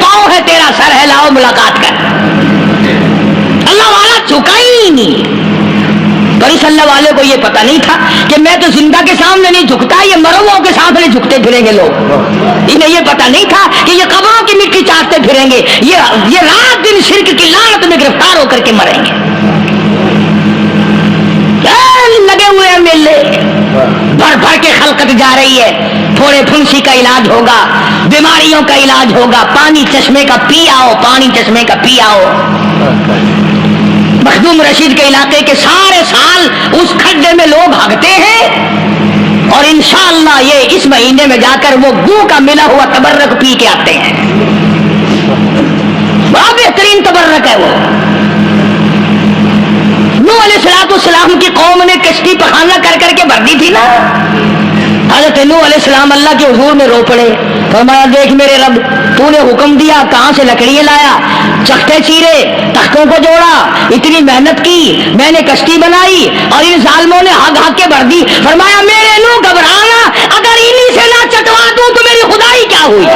پاؤں ہے تیرا سر ہے لاؤ ملاقات کر. اللہ والا جھکا ہی نہیں. تو اس اللہ والے کو یہ پتا نہیں تھا کہ میں تو زندہ کے سامنے نہیں جھکتا, یہ مرووں کے سامنے جھکتے پھریں گے لوگ. انہیں یہ پتا نہیں تھا کہ یہ قبروں کی مٹی چاٹتے پھریں گے, یہ رات دن شرک کی لعنت میں گرفتار ہو کر کے مریں گے. لگے ہوئے ہیں میلے, بھر بھر کے خلقت جا رہی ہے. تھوڑے پھنسی کا علاج ہوگا, بیماریوں کا علاج ہوگا, پانی چشمے کا پی آؤ, پانی چشمے کا پی آؤ. مخدوم رشید کے علاقے کے سارے سال اس کھڈے میں لوگ بھاگتے ہیں اور انشاءاللہ یہ اس مہینے میں جا کر وہ گو کا ملا ہوا تبرک پی کے آتے ہیں. بڑا بہترین تبرک ہے وہ. نوح علیہ السلام کی قوم نے کشتی پخانہ کر کر کے بھر دی تھی نا. حضرت نوح علیہ السلام اللہ کے حضور میں رو پڑے, فرمایا دیکھ میرے رب, تو نے حکم دیا, کہاں سے لکڑیاں لایا, چکھتے چیرے, تختوں کو جوڑا, اتنی محنت کی, میں نے کشتی بنائی اور ان ظالموں نے ہگ ہگ کے بھر دی. فرمایا میرے نو گھبرانا, اگر انہی سے نہ چٹوا دوں تو میری خدائی کیا ہوئی.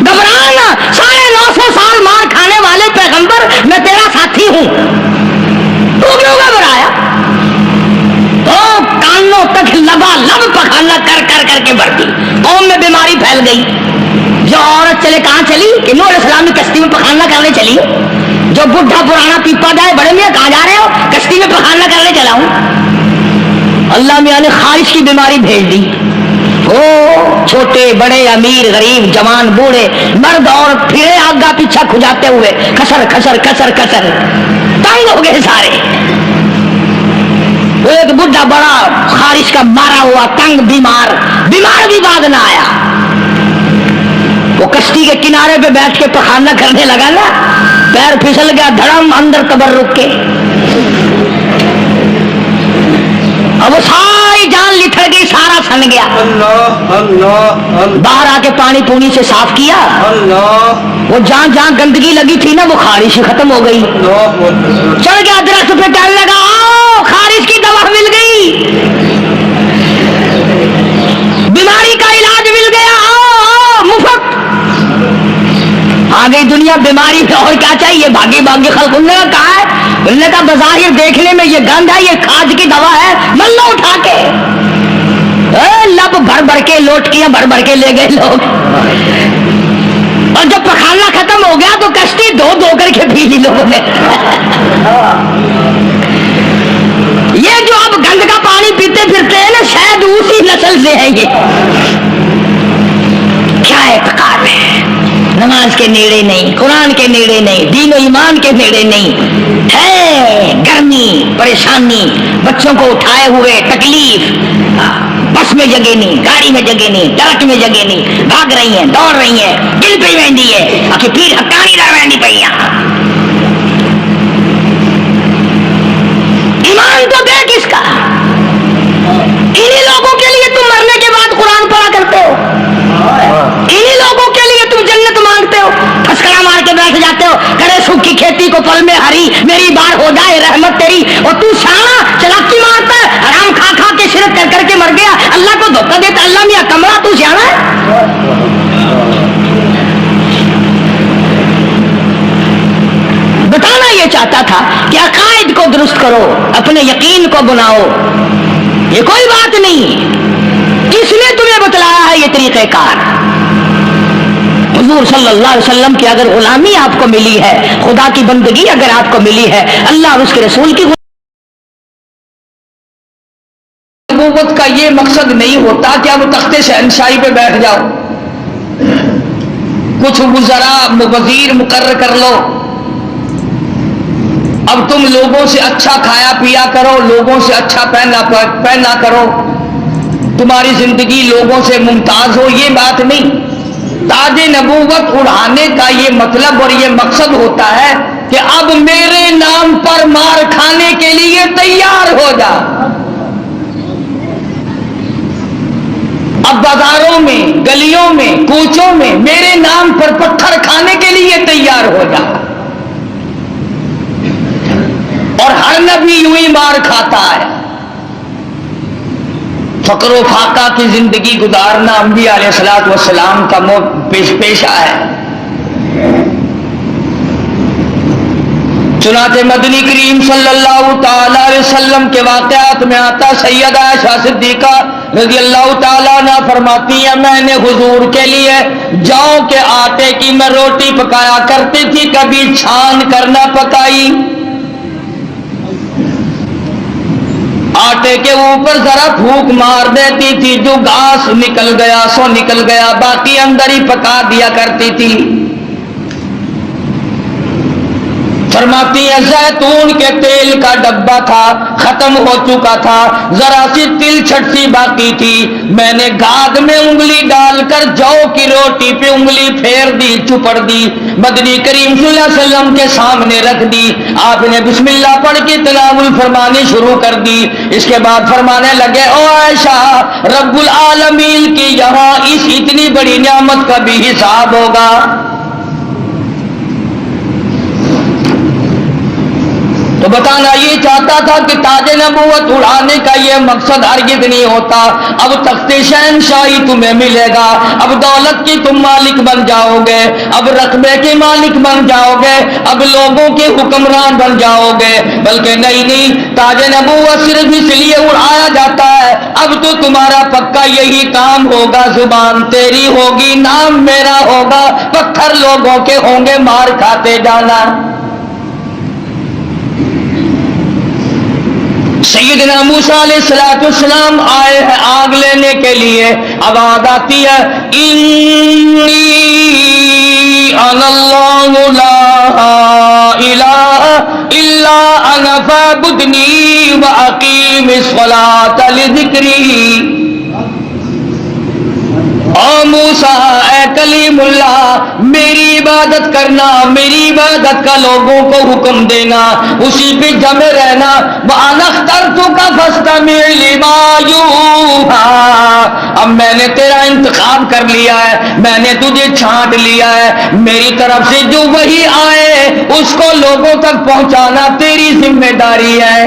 گھبرانا, 950 سال مار کھانے والے پیغمبر, میں تیرا ساتھی ہوں, تو کیوں گھبرایا. تو کانوں تک لبا لب پخانا کر کر کر کے بڑھتی. قوم میں بیماری پھیل گئی. جو عورت چلے کہاں چلی, کہ نوح علیہ السلام کی کشتی میں پخانا کرنے چلی. جو بڈھا پرانا پیپا جائے, بڑے میاں کہاں جا رہے ہو, کشتی میں پخانا کرنے چلا ہوں. اللہ میاں نے خارش کی بیماری بھیج دی. او چھوٹے بڑے, امیر غریب, جوان بوڑھے, مرد عورت پھرے آگا پیچھا کھجاتے ہوئے, کسر کسر کسر کسر, تنگ ہو گئے سارے. ایک بڈھا بڑا خارش کا مارا ہوا تنگ بیمار بھی بعد نہ آیا. وہ کشتی کے کنارے پہ بیٹھ کے پخانا کرنے لگا نا, پیر پھسل گیا دھڑم اندر تبرک کے, اب وہ ساری جان لٹھڑ گئی, سارا سن گیا. باہر آ کے پانی پونی سے صاف کیا. وہ جہاں جہاں گندگی لگی تھی نا وہ خارش ختم ہو گئی. چڑھ گیا درخت پہ ٹہلنے لگا, خارش کی دوا مل گئی, بیماری کا علاج مل گیا, مفت آ گئی دنیا. بیماری اور کیا چاہیے, بھاگی بھاگی خلق. انہوں نے کہا ہے, انہوں نے کہا بظاہر دیکھنے میں یہ گند ہے, یہ کھاد کی دوا ہے, مل لو اٹھا کے. لب بھر بھر کے, لوٹکیاں بھر بھر کے لے گئے لوگ. اور جب پخانا ختم ہو گیا تو کشتی دھو دھو کر کے پی لی لوگوں نے. یہ جو اب گند کا پانی پیتے پھرتے ہیں نا, شاید اسی نسل سے ہے. یہ کیا اعتقاد ہے, نماز کے نیڑے نہیں, قرآن کے نیڑے نہیں, دین و ایمان کے نیڑے نہیں ہے. گرمی, پریشانی, بچوں کو اٹھائے ہوئے تکلیف, بس میں جگہ نہیں, گاڑی میں جگہ نہیں, ٹرک میں جگہ نہیں, بھاگ رہی ہیں, دوڑ رہی ہیں, دل پہ وینڈی ہے, آخر پیر ہکانی دار وینڈی پہ. ایمان تو دے کس کا, انہی لوگوں کے لیے تم مرنے کے بعد قرآن پڑھا کرتے ہو, انہی لوگوں کے لیے تم جنت مانگتے ہو, پھسکڑا مار کے بیٹھ جاتے ہو, کرے سکھ کی کھیتی کو پل میں ہری, میری بار ہو جائے رحمت تیری. اور تو شانہ چلاکی مارتا ہے, حرام کھا کھا کے شرک کر کر کے مر گیا, اللہ کو دھوکہ دیتا. اللہ میاں کمرہ, تو شانہ ہے. بتانا یہ چاہتا تھا کہ عقائد کو درست کرو, اپنے یقین کو بناؤ. یہ کوئی بات نہیں, کس نے تمہیں بتلایا ہے یہ طریقہ کار. حضور صلی اللہ علیہ وسلم کی اگر غلامی آپ کو ملی ہے, خدا کی بندگی اگر آپ کو ملی ہے, اللہ اور اس کے رسول کی نبوت کا یہ مقصد نہیں ہوتا کہ اب تخت شہنشاہی پہ بیٹھ جاؤ, کچھ وزراء وزیر مقرر کر لو, اب تم لوگوں سے اچھا کھایا پیا کرو, لوگوں سے اچھا پہنا کرو, تمہاری زندگی لوگوں سے ممتاز ہو. یہ بات نہیں. تاج نبوت اڑانے کا یہ مطلب اور یہ مقصد ہوتا ہے کہ اب میرے نام پر مار کھانے کے لیے تیار ہو جا. اب بازاروں میں, گلیوں میں, کوچوں میں میرے نام پر پتھر کھانے کے لیے تیار ہو جا. اور ہر نبی یوں ہی مار کھاتا ہے. فقر و فاقہ کی زندگی گزارنا انبیاء علیہ الصلوۃ والسلام کا پیشہ ہے۔ چنانچہ مدنی کریم صلی اللہ تعالی علیہ وسلم کے واقعات میں آتا، سیدہ عائشہ صدیقہ رضی اللہ تعالیٰ عنہ فرماتی ہیں میں نے حضور کے لیے جاؤ کے آٹے کی میں روٹی پکایا کرتی تھی، کبھی چھان کر نہ پکائی، آٹے کے اوپر ذرا پھونک مار دیتی تھی، جو گھاس نکل گیا سو نکل گیا، باقی اندر ہی پکا دیا کرتی تھی۔ فرماتی ہے زیتون کے تیل کا ڈبہ تھا، ختم ہو چکا تھا، ذرا سی تل چھٹ سی باقی تھی، میں نے گاد میں انگلی ڈال کر جو کی روٹی پہ انگلی پھیر دی، چپڑ دی، مدنی کریم صلی اللہ علیہ وسلم کے سامنے رکھ دی، آپ نے بسم اللہ پڑھ کے تناول فرمانی شروع کر دی۔ اس کے بعد فرمانے لگے او عائشہ رب العالمین کی یہاں اس اتنی بڑی نعمت کا بھی حساب ہوگا۔ تو بتانا یہ چاہتا تھا کہ تاج نبوت اڑانے کا یہ مقصد ہرگز نہیں ہوتا، اب تخت شہنشاہی تمہیں ملے گا، اب دولت کی تم مالک بن جاؤ گے، اب رقبے کے مالک بن جاؤ گے، اب لوگوں کے حکمران بن جاؤ گے، بلکہ نہیں، تاج نبوت صرف اس لیے اڑایا جاتا ہے، اب تو تمہارا پکا یہی کام ہوگا، زبان تیری ہوگی، نام میرا ہوگا، پتھر لوگوں کے ہوں گے، مار کھاتے جانا۔ سیدنا موسیٰ علیہ السلام آئے ہیں آگ لینے کے لیے، آواز آتی ہے انی انا اللہ لا الہ الا انا فاعبدنی واقیم الصلاۃ لذکری۔ او موسیٰ اے کلیم اللہ، میری عبادت کرنا، میری عبادت کا لوگوں کو حکم دینا، اسی پہ جمے رہنا، وَأَنَا اخْتَرْتُكَ فَاسْتَمِعْ لِمَا يُوحَىٰ، اب میں نے تیرا انتخاب کر لیا ہے، میں نے تجھے چھانٹ لیا ہے، میری طرف سے جو وحی آئے اس کو لوگوں تک پہنچانا تیری ذمہ داری ہے۔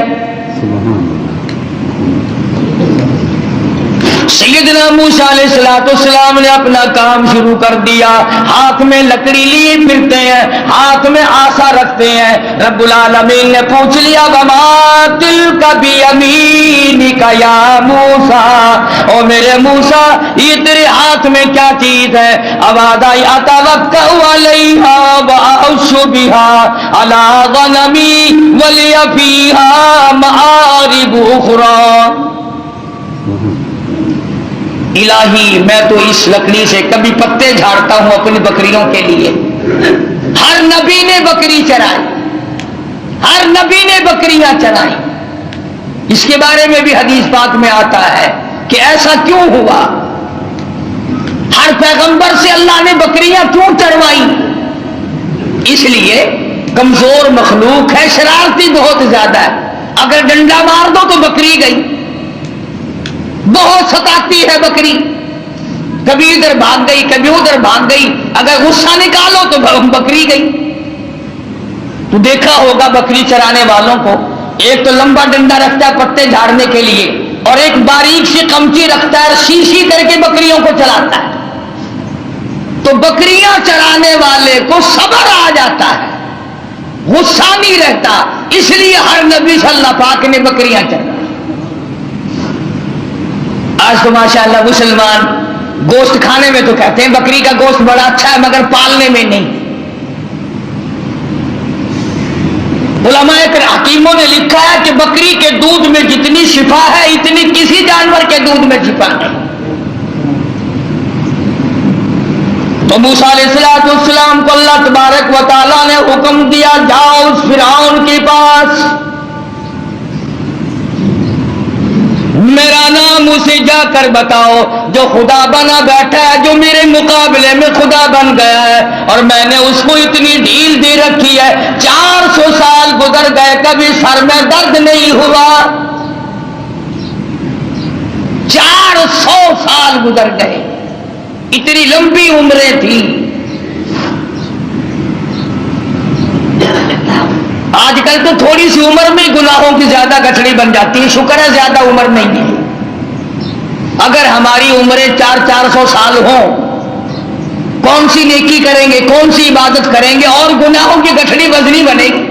سیدنا موسیٰ علیہ السلام نے اپنا کام شروع کر دیا، ہاتھ میں لکڑی لیے پھرتے ہیں، ہاتھ میں آسا رکھتے ہیں۔ رب العالمین نے پوچھ لیا وَمَا تِلْكَ بِيَمِينِكَ يَا مُوسَىٰ، او میرے موسیٰ یہ تیرے ہاتھ میں کیا چیز ہے؟ آواز آئی أَتَوَكَّأُ عَلَيْهَا وَأَحُشُّ بِهَا عَلَىٰ غَنَمِي وَلِيَ فِيهَا مَآرِبُ أُخْرَىٰ۔ الہی میں تو اس لکڑی سے کبھی پتے جھاڑتا ہوں اپنی بکریوں کے لیے، ہر نبی نے بکری چرائی، ہر نبی نے بکریاں چرائی، اس کے بارے میں بھی حدیث پاک میں آتا ہے کہ ایسا کیوں ہوا، ہر پیغمبر سے اللہ نے بکریاں کیوں چروائی؟ اس لیے کمزور مخلوق ہے، شرارتی بہت زیادہ ہے، اگر ڈنڈا مار دو تو بکری گئی، بہت ستاتی ہے بکری، کبھی ادھر بھاگ گئی کبھی ادھر بھاگ گئی، اگر غصہ نکالو تو بکری گئی۔ تو دیکھا ہوگا بکری چرانے والوں کو، ایک تو لمبا ڈنڈا رکھتا ہے پتے جھاڑنے کے لیے، اور ایک باریک سی قمچی رکھتا ہے، سی کر کے بکریوں کو چلاتا ہے۔ تو بکریاں چرانے والے کو صبر آ جاتا ہے، غصہ نہیں رہتا، اس لیے ہر نبی صلی اللہ پاک نے بکریاں چرائی۔ آج تو ماشاءاللہ مسلمان گوشت کھانے میں تو کہتے ہیں بکری کا گوشت بڑا اچھا ہے، مگر پالنے میں نہیں۔ علماء حکیموں نے لکھا ہے کہ بکری کے دودھ میں جتنی شفا ہے اتنی کسی جانور کے دودھ میں شفا نہیں۔ تو موسیٰ علیہ السلام کو اللہ تبارک و تعالیٰ نے حکم دیا جاؤ اس فرعون کے پاس، میرا نام اسے جا کر بتاؤ جو خدا بنا بیٹھا ہے، جو میرے مقابلے میں خدا بن گیا ہے، اور میں نے اس کو اتنی ڈھیل دے رکھی ہے، 400 سال گزر گئے کبھی سر میں درد نہیں ہوا، 400 سال گزر گئے، اتنی لمبی عمریں تھیں۔ آج کل تو تھوڑی سی عمر میں گناہوں کی زیادہ گٹھڑی بن جاتی ہے، شکر ہے زیادہ عمر نہیں ہے۔ اگر ہماری عمریں 400 سال ہوں، کون سی نیکی کریں گے، کون سی عبادت کریں گے، اور گناہوں کی گٹھڑی وزنی بنے گی۔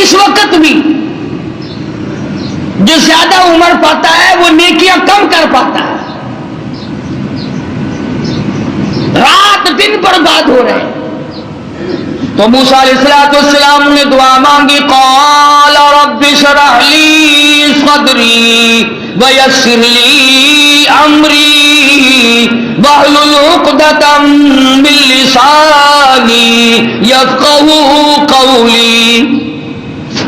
اس وقت بھی جو زیادہ عمر پاتا ہے وہ نیکیاں کم کر پاتا ہے، رات دن برباد ہو رہے ہیں۔ تو موسیٰ علیہ السلام نے دعا مانگی، قال رب اشرح لی صدری ویسر لی امری واحلل عقدۃ من لسانی یفقہوا قولی۔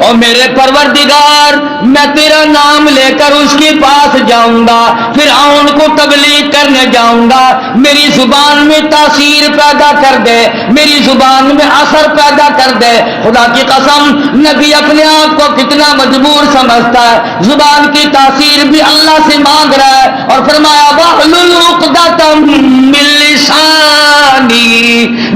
اور میرے پروردگار، میں تیرا نام لے کر اس کے پاس جاؤں گا، فرعون کو تبلیغ کرنے جاؤں گا، میری زبان میں تاثیر پیدا کر دے، میری زبان میں اثر پیدا کر دے۔ خدا کی قسم، نبی اپنے آپ کو کتنا مجبور سمجھتا ہے، زبان کی تاثیر بھی اللہ سے مانگ رہا ہے، اور فرمایا واحلل عقدۃ من لسانی،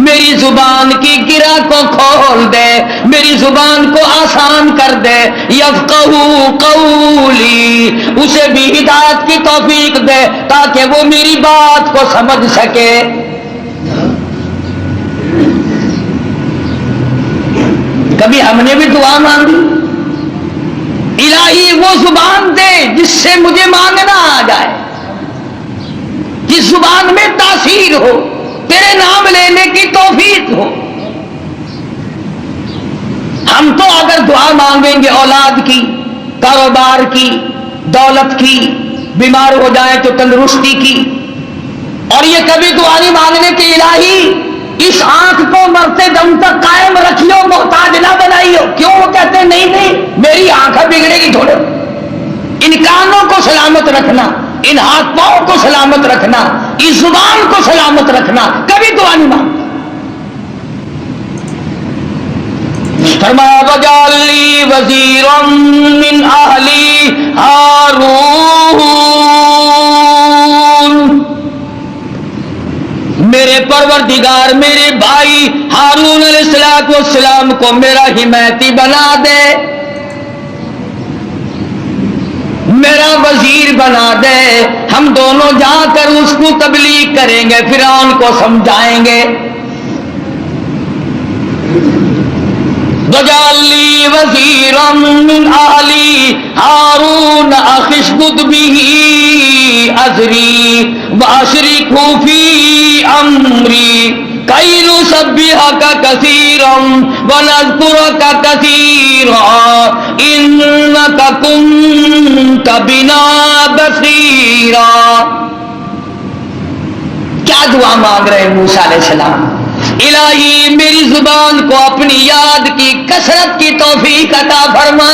میری زبان کی گرہ کو کھول دے، میری زبان کو آسان کر دے، یفقہوا قولی، اسے بھی ہدایت کی توفیق دے تاکہ وہ میری بات کو سمجھ سکے۔ کبھی ہم نے بھی دعا مانگی، الہی وہ زبان دے جس سے مجھے مانگنا آ جائے، جس زبان میں تاثیر ہو، تیرے نام لینے کی توفیق ہو۔ ہم تو اگر دعا مانگیں گے اولاد کی، کاروبار کی، دولت کی، بیمار ہو جائیں تو تندرستی کی، اور یہ کبھی دعا نہیں مانگنے کے الہی اس آنکھ کو مرتے دم تک قائم رکھیو، محتاج نہ بنائیو۔ کیوں؟ وہ کہتے ہیں نہیں نہیں، میری آنکھ بگڑے گی تھوڑے، ان کانوں کو سلامت رکھنا، ان ہاتھ پاؤں کو سلامت رکھنا، اس زبان کو سلامت رکھنا، کبھی دعا نہیں مانگتے۔ فرمایا وجعل لی وزیرا من اہلی ہارون، میرے پروردگار میرے بھائی ہارون علیہ السلام کو میرا حمایتی بنا دے، میرا وزیر بنا دے، ہم دونوں جا کر اس کو تبلیغ کریں گے، فرعون کو سمجھائیں گے۔ وَاجْعَل لِّي وَزِيرًا مِّنْ أَهْلِي هَارُونَ أَخِي اشْدُدْ بِهِ أَزْرِي وَأَشْرِكْهُ فِي أَمْرِي كَيْ نُسَبِّحَكَ كَثِيرًا وَنَذْكُرَكَ كَثِيرًا إِنَّكَ كُنتَ بِنَا بَصِيرًا۔ کیا دعا مانگ رہے ہیں موسیٰ علیہ السلام؟ الہی میری زبان کو اپنی یاد کی کثرت کی توفیق عطا فرما،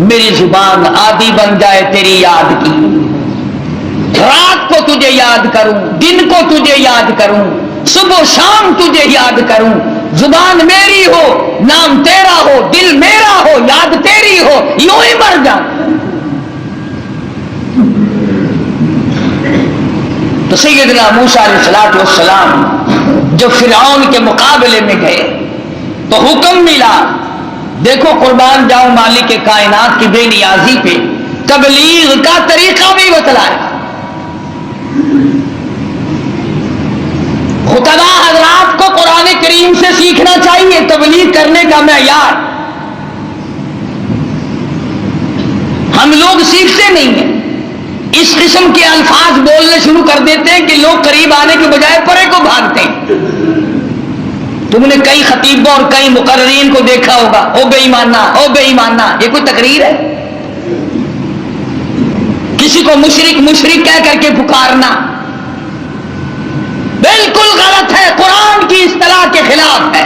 میری زبان عادی بن جائے تیری یاد کی، رات کو تجھے یاد کروں، دن کو تجھے یاد کروں، صبح و شام تجھے یاد کروں، زبان میری ہو، نام تیرا ہو، دل میرا ہو، یاد تیری ہو، یوں ہی مر جاؤں۔ تو سیدنا موسیٰ علیہ السلام جو فرعون کے مقابلے میں گئے تو حکم ملا، دیکھو قربان جاؤ مالک کائنات کی بے نیازی پہ تبلیغ کا طریقہ بھی بتلایا۔ خطبہ حضرات کو قرآن کریم سے سیکھنا چاہیے تبلیغ کرنے کا معیار، ہم لوگ سیکھتے نہیں ہیں، اس قسم کے الفاظ بولنے شروع کر دیتے ہیں کہ لوگ قریب آنے کے بجائے پرے کو بھاگتے ہیں۔ تم نے کئی خطیبوں اور کئی مقررین کو دیکھا ہوگا، ہو گئی ماننا، ہو گئی ماننا، یہ کوئی تقریر ہے؟ کسی کو مشرک مشرک کہہ کر کے پکارنا بالکل غلط ہے، قرآن کی اصطلاح کے خلاف ہے۔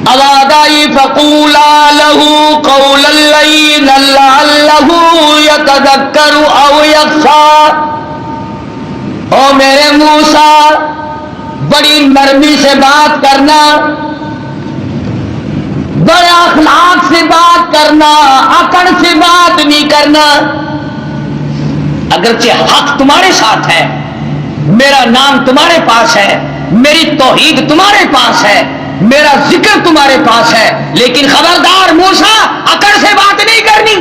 اوادائی فقولا لہو قولا لینا لعلہ یتذکر او یخشی، او میرے موسیٰ بڑی نرمی سے بات کرنا، بڑے اخلاق سے بات کرنا، اکڑ سے بات نہیں کرنا۔ اگرچہ حق تمہارے ساتھ ہے، میرا نام تمہارے پاس ہے، میری توحید تمہارے پاس ہے، میرا ذکر تمہارے پاس ہے، لیکن خبردار موسیٰ اکڑ سے بات نہیں کرنی۔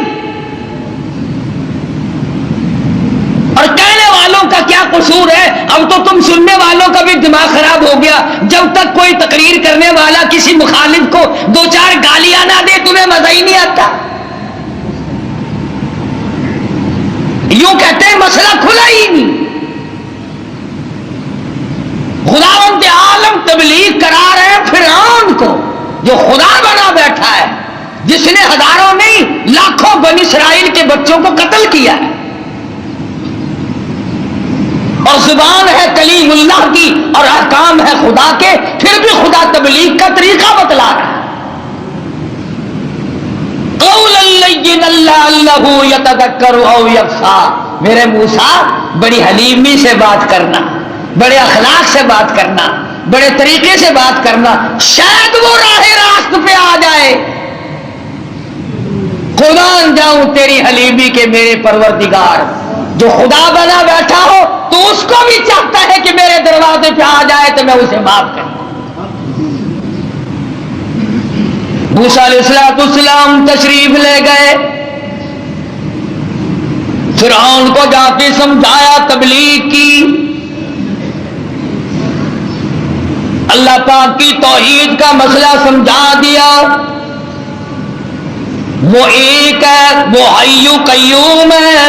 اور کہنے والوں کا کیا قصور ہے؟ اب تو تم سننے والوں کا بھی دماغ خراب ہو گیا۔ جب تک کوئی تقریر کرنے والا کسی مخالف کو دو چار گالیاں نہ دے تمہیں مزہ ہی نہیں آتا۔ یوں کہتے ہیں مسئلہ کھلا ہی نہیں۔ خداوند عالم تبلیغ کرا رہے ہیں فرعون کو، جو خدا بنا بیٹھا ہے، جس نے ہزاروں نہیں لاکھوں بنی اسرائیل کے بچوں کو قتل کیا ہے، اور زبان ہے کلیم اللہ کی اور احکام ہے خدا کے، پھر بھی خدا تبلیغ کا طریقہ بتلا رہا ہے۔ قولا لینا لعلہ یتذکر او یخشی، میرے موسیٰ بڑی حلیمی سے بات کرنا، بڑے اخلاق سے بات کرنا، بڑے طریقے سے بات کرنا، شاید وہ راہ راست پہ آ جائے۔ قربان جاؤں تیری حلیمی کے میرے پروردگار، جو خدا بنا بیٹھا ہو تو اس کو بھی چاہتا ہے کہ میرے دروازے پہ آ جائے تو میں اسے معاف کروں۔ موسیٰ علیہ السلام تشریف لے گئے، فرعون کو جا کے سمجھایا، تبلیغ کی، اللہ پاک کی توحید کا مسئلہ سمجھا دیا۔ وہ ایک ہے، وہ حی قیوم ہے،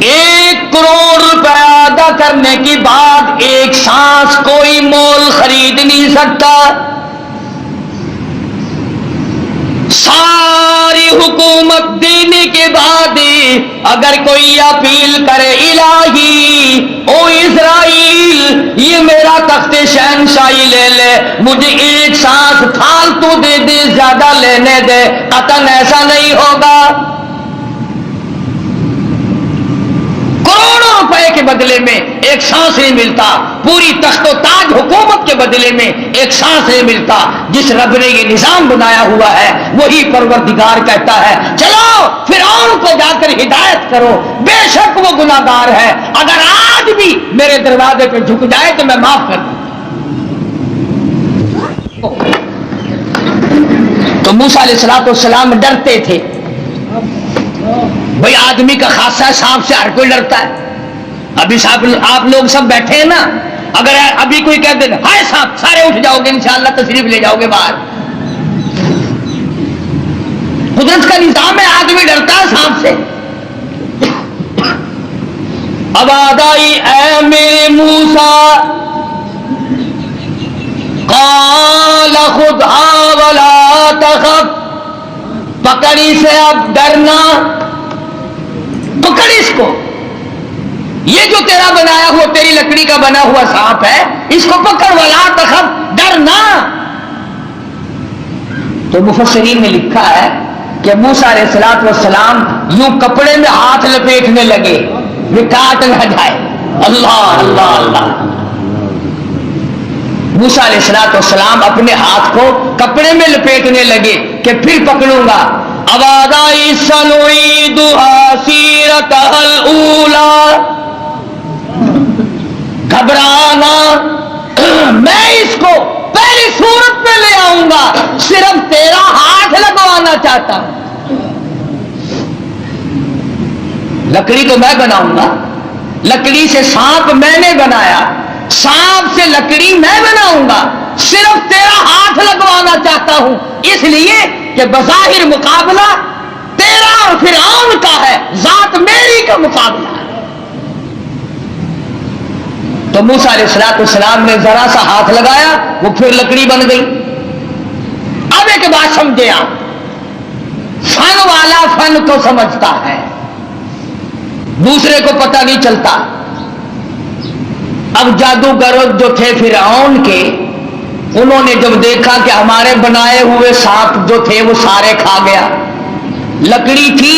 1 کروڑ روپے ادا کرنے کے بعد ایک سانس کوئی مول خرید نہیں سکتا، ساری حکومت دینے کے بعد اگر کوئی اپیل کرے الہی او اسرائیل یہ میرا تخت شہنشاہی لے لے، مجھے ایک سانس فالتو دے دے، زیادہ لینے دے، قطعاً ایسا نہیں ہوگا۔ کروڑوں روپے کے بدلے میں ایک سانس نہیں ملتا، پوری تخت و تاج حکومت کے بدلے میں ایک سانس نہیں ملتا۔ جس رب نے یہ نظام بنایا ہوا ہے وہی پروردگار کہتا ہے چلو فرعون کو جا کر ہدایت کرو، بے شک وہ گناہگار ہے، اگر آج بھی میرے دروازے پہ جھک جائے تو میں معاف کر دوں۔ تو موسیٰ علیہ السلام ڈرتے تھے، بھئی آدمی کا خاصہ ہے، سانپ سے ہر کوئی ڈرتا ہے۔ ابھی آپ لوگ سب بیٹھے ہیں نا، اگر ابھی کوئی کہہ دے ہائے سانپ، سارے اٹھ جاؤ گے انشاءاللہ، تشریف لے جاؤ گے باہر۔ قدرت کا نظام ہے، آدمی ڈرتا ہے سانپ سے۔ اب آدائی اے میرے موسیٰ، قال خذھا ولا تخف، پکڑی سے اب ڈرنا، پکڑ اس کو، یہ جو تیرا بنایا ہوا تیری لکڑی کا بنا ہوا سانپ ہے اس کو پکڑ، ولا تخف، ڈرنا۔ تو مفسرین نے لکھا ہے کہ موسیٰ علیہ السلام یوں کپڑے میں ہاتھ لپیٹنے لگے کہ کاٹ نہ جائے۔ اللہ اللہ اللہ، موسیٰ علیہ السلام اپنے ہاتھ کو کپڑے میں لپیٹنے لگے کہ پھر پکڑوں گا۔ ابادائی سنعیدھا سیرتھا الاولی، گھبرانا، میں اس کو پہلی صورت میں لے آؤں گا، صرف تیرا ہاتھ لگوانا چاہتا ہوں۔ لکڑی تو میں بناؤں گا، لکڑی سے سانپ میں نے بنایا، سانپ سے لکڑی میں بناؤں گا، صرف تیرا ہاتھ لگوانا چاہتا ہوں، اس لیے کہ بظاہر مقابلہ تیرا اور فرعون کا ہے، ذات میری کا مقابلہ ہے۔ تو موسیٰ علیہ السلام نے ذرا سا ہاتھ لگایا، وہ پھر لکڑی بن گئی۔ اب ایک بات سمجھے آپ، فن والا فن کو سمجھتا ہے، دوسرے کو پتہ نہیں چلتا۔ اب جادوگر جو تھے فرعون کے، انہوں نے جب دیکھا کہ ہمارے بنائے ہوئے سانپ جو تھے وہ سارے کھا گیا، لکڑی تھی،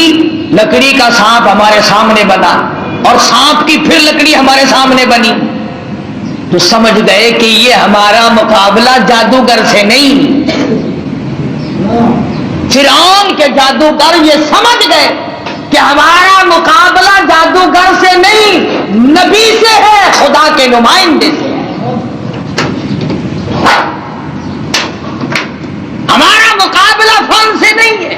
لکڑی کا سانپ ہمارے سامنے بنا، اور سانپ کی پھر لکڑی ہمارے سامنے بنی، تو سمجھ گئے کہ یہ ہمارا مقابلہ جادوگر سے نہیں۔ فرعون کے جادوگر یہ سمجھ گئے کہ ہمارا مقابلہ جادوگر سے نہیں، نبی سے ہے، خدا کے نمائندے سے ہے۔ ہمارا مقابلہ فن سے نہیں ہے.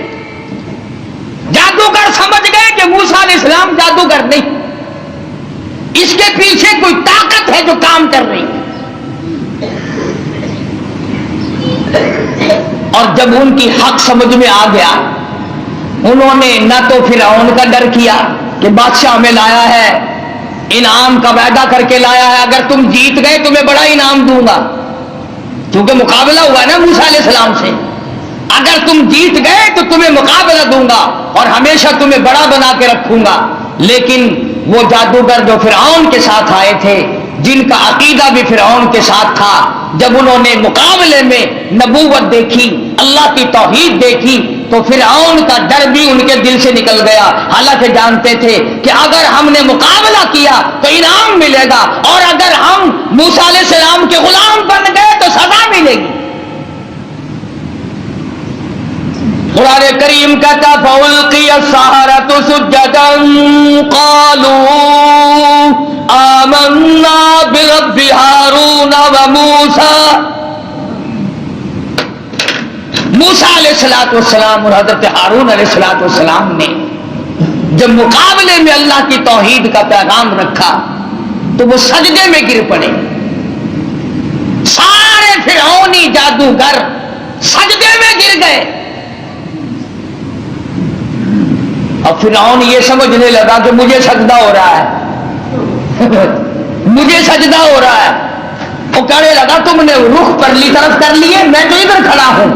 جادوگر سمجھ گئے کہ موسیٰ علیہ السلام جادوگر نہیں، اس کے پیچھے کوئی طاقت ہے جو کام کر رہی ہے. اور جب ان کی حق سمجھ میں آ گیا، انہوں نے نہ تو فرعون کا ڈر کیا کہ بادشاہ ہمیں لایا ہے، انعام کا وعدہ کر کے لایا ہے، اگر تم جیت گئے تمہیں بڑا انعام دوں گا، کیونکہ مقابلہ ہوا نا موسیٰ علیہ السلام سے. اگر تم جیت گئے تو تمہیں مقابلہ دوں گا اور ہمیشہ تمہیں بڑا بنا کے رکھوں گا. لیکن وہ جادوگر جو فرعون کے ساتھ آئے تھے، جن کا عقیدہ بھی فرعون کے ساتھ تھا، جب انہوں نے مقابلے میں نبوت دیکھی، اللہ کی توحید دیکھی، تو فرعون کا ڈر بھی ان کے دل سے نکل گیا. حالانکہ جانتے تھے کہ اگر ہم نے مقابلہ کیا تو انعام ملے گا، اور اگر ہم موسیٰ علیہ السلام کے غلام بن گئے تو سزا ملے گی. قرآن کریم کہتا فَأُلْقِيَ السَّحَرَةُ سُجَّدًا قَالُوا آمَنَّا بِرَبِّ هَارُونَ وَمُوسَىٰ. موسیٰ علیہ السلام اور حضرت ہارون علیہ السلام نے جب مقابلے میں اللہ کی توحید کا پیغام رکھا تو وہ سجدے میں گر پڑے. سارے فرعونی جادوگر سجدے میں گر گئے. اب فرعون یہ سمجھنے لگا کہ مجھے سجدہ ہو رہا ہے مجھے سجدہ ہو رہا ہے. وہ کہنے لگا تم نے رخ پرلی طرف کر لیے، میں تو ادھر کھڑا ہوں،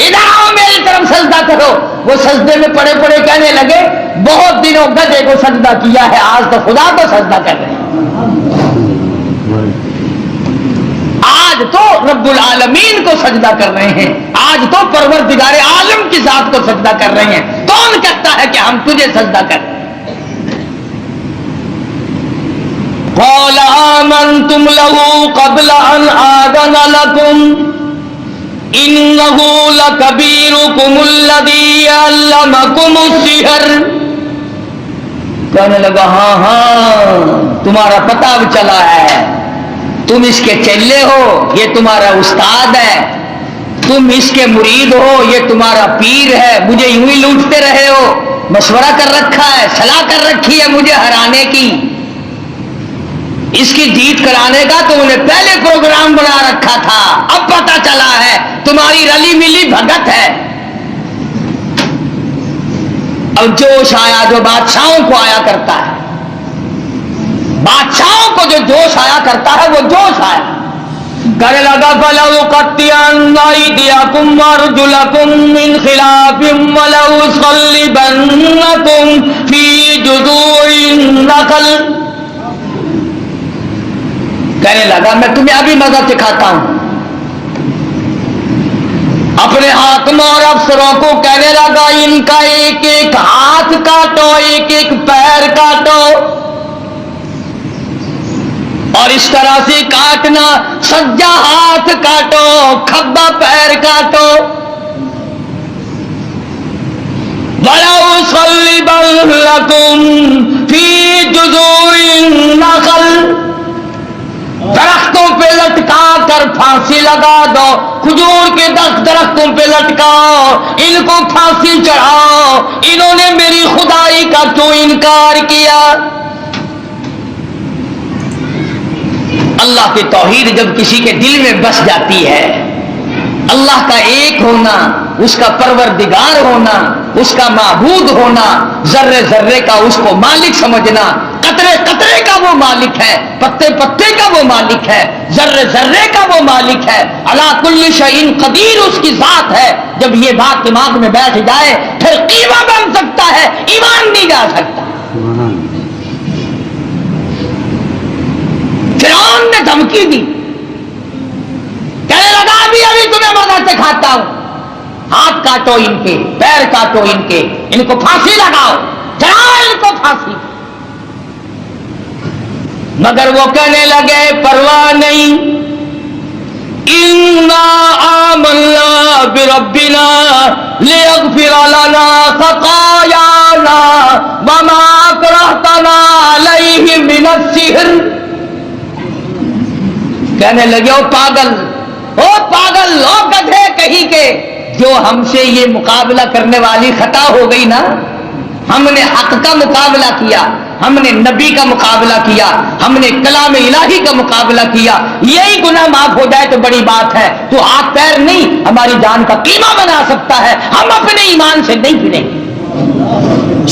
ادھر آؤ میری طرف سجدہ کرو. وہ سجدے میں پڑے پڑے کہنے لگے بہت دنوں گدھے کو سجدہ کیا ہے، آج تو خدا کو سجدہ کر رہے ہیں، آج تو رب العالمین کو سجدہ کر رہے ہیں، آج تو پروردگار عالم کی ذات کو سجدہ کر رہے ہیں. کون کہتا ہے کہ ہم تجھے سجدہ کریں؟ قَالَ آمَنْتُمْ لَهُ قَبْلَ أَنْ آذَنَ لَكُمْ إِنَّهُ لَكَبِيرُكُمُ الَّذِي عَلَّمَكُمُ السِّحْرَ. کہنے لگا ہاں تمہارا پتہ اب چلا ہے، تم اس کے چیلے ہو، یہ تمہارا استاد ہے، تم اس کے مرید ہو، یہ تمہارا پیر ہے، مجھے یوں ہی لوٹتے رہے ہو، مشورہ کر رکھا ہے، صلاح کر رکھی ہے مجھے ہرانے کی، اس کی جیت کرانے کا تو انہیں پہلے پروگرام بنا رکھا تھا، اب پتہ چلا ہے تمہاری رلی ملی بھگت ہے. اب جوش آیا جو بادشاہوں کو آیا کرتا ہے، بادشاہوں کو جو جوش آیا کرتا ہے وہ جوش آیا. کہنے لگا فَلَأُقَطِّعَنَّ أَيْدِيَكُمْ وَأَرْجُلَكُمْ مِنْ خِلَافٍ وَلَأُصَلِّبَنَّكُمْ فِي جُذُوعِ النَّخْلِ. کہنے لگا میں تمہیں ابھی مزہ سکھاتا ہوں. اپنے حاکموں اور افسروں کو کہنے لگا ان کا ایک ایک ہاتھ کاٹو، ایک ایک پیر کاٹو، اور اس طرح سے کاٹنا، سجا ہاتھ کاٹو، کھبا پیر کاٹو. وَلَأُصَلِّبَنَّكُمْ فِي جُذُوعِ النَّخْلِ. درختوں پہ لٹکا کر پھانسی لگا دو، کھجور کے درختوں پہ لٹکاؤ، ان کو پھانسی چڑھاؤ، انہوں نے میری خدائی کا کیوں انکار کیا. اللہ کی توحید جب کسی کے دل میں بس جاتی ہے، اللہ کا ایک ہونا، اس کا پروردگار ہونا، اس کا معبود ہونا، ذرے ذرے کا اس کو مالک سمجھنا، قطرے قطرے کا وہ مالک ہے، پتے پتے کا وہ مالک ہے، ذرے ذرے کا وہ مالک ہے، علی کل شیء قدیر اس کی ذات ہے. جب یہ بات دماغ میں بیٹھ جائے پھر قیمہ بن سکتا ہے، ایمان نہیں جا سکتا. فرعون نے دھمکی دی، کہنے لگا ابھی تمہیں مزہ سکھاتا ہوں، ہاتھ کاٹو ان کے، پیر کاٹو ان کے، ان کو پھانسی لگاؤ، چڑھاؤ ان کو پھانسی. مگر وہ کہنے لگے پرواہ نہیں، اِنَّا آمَنَّا بِرَبِّنَا لِيَغْفِرَ لَنَا خَطَايَانَا وَمَا أَكْرَهْتَنَا عَلَيْهِ مِنَ السِّحْرِ. کہنے لگے او پاگل، او گدھے کہیں کے، جو ہم سے یہ مقابلہ کرنے والی خطا ہو گئی نا، ہم نے حق کا مقابلہ کیا، ہم نے نبی کا مقابلہ کیا، ہم نے کلام الہی کا مقابلہ کیا، یہی گناہ معاف ہو جائے تو بڑی بات ہے۔ تو ہاتھ پیر نہیں ہماری جان کا قیمہ بنا سکتا ہے، ہم اپنے ایمان سے نہیں گریں گے۔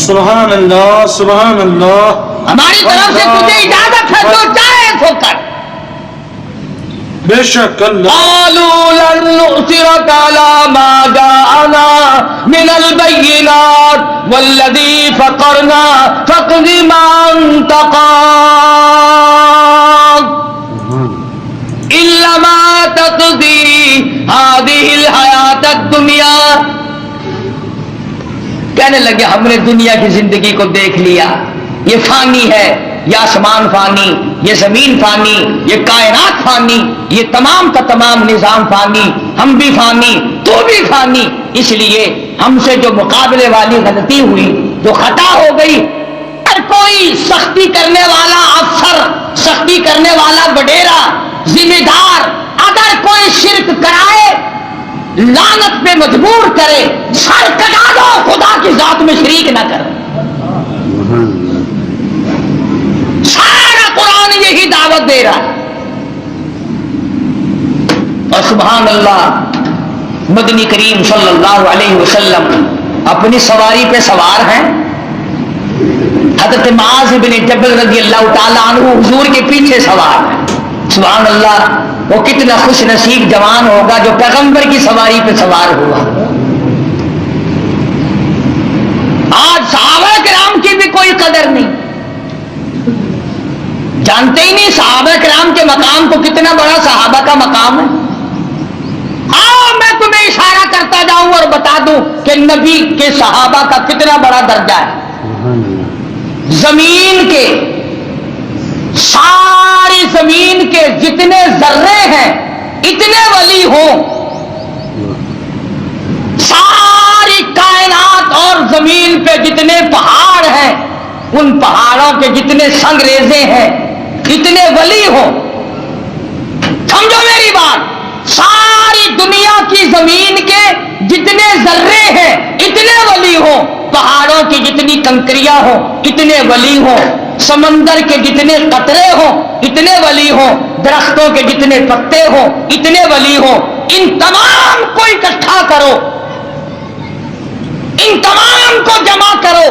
سبحان اللہ سبحان اللہ۔ ہماری طرف سے تجھے اجازت ہے، جو چاہے سو کر۔ بے شک اللہ۔ قالوا لن نؤثرك على ما جاءنا من البينات والذي فطرنا فاقض ما انت قاض إلا ما تقضي هذه الحياة الدنيا۔ کہنے لگے ہم نے دنیا کی زندگی کو دیکھ لیا، یہ فانی ہے، یہ آسمان فانی، یہ زمین فانی، یہ کائنات فانی، یہ تمام کا تمام نظام فانی، ہم بھی فانی، تو بھی فانی۔ اس لیے ہم سے جو مقابلے والی غلطی ہوئی، جو خطا ہو گئی، اگر کوئی سختی کرنے والا افسر، سختی کرنے والا وڈیرا، ذمہ دار اگر کوئی شرک کرائے، لعنت پہ مجبور کرے، سر کٹا دو، خدا کی ذات میں شریک نہ کرو۔ سارا قرآن یہی دعوت دے رہا ہے۔ اور سبحان اللہ، مدنی کریم صلی اللہ علیہ وسلم اپنی سواری پہ سوار ہیں، حضرت معاذ بن جبل رضی اللہ تعالیٰ عنہ حضور کے پیچھے سوار ہیں۔ سبحان اللہ، وہ کتنا خوش نصیب جوان ہوگا جو پیغمبر کی سواری پہ سوار ہوا۔ آج صحابہ کرام کی بھی کوئی قدر نہیں، جانتے ہی نہیں صحابہ کرام کے مقام کو، کتنا بڑا صحابہ کا مقام ہے۔ ہاں میں تمہیں اشارہ کرتا جاؤں اور بتا دوں کہ نبی کے صحابہ کا کتنا بڑا درجہ ہے۔ زمین کے، ساری زمین کے جتنے ذرے ہیں اتنے ولی ہوں، ساری کائنات اور زمین پہ جتنے پہاڑ ہیں، ان پہاڑوں کے جتنے سنگریزے ہیں اتنے ولی ہوں۔ سمجھو میری بات، ساری دنیا کی زمین کے جتنے ذرے ہیں اتنے ولی ہوں، پہاڑوں کی جتنی کنکریاں ہوں اتنے ولی ہوں، سمندر کے جتنے قطرے ہوں اتنے ولی ہوں، درختوں کے جتنے پتے ہوں اتنے ولی ہوں۔ ان تمام کو اکٹھا کرو، ان تمام کو جمع کرو،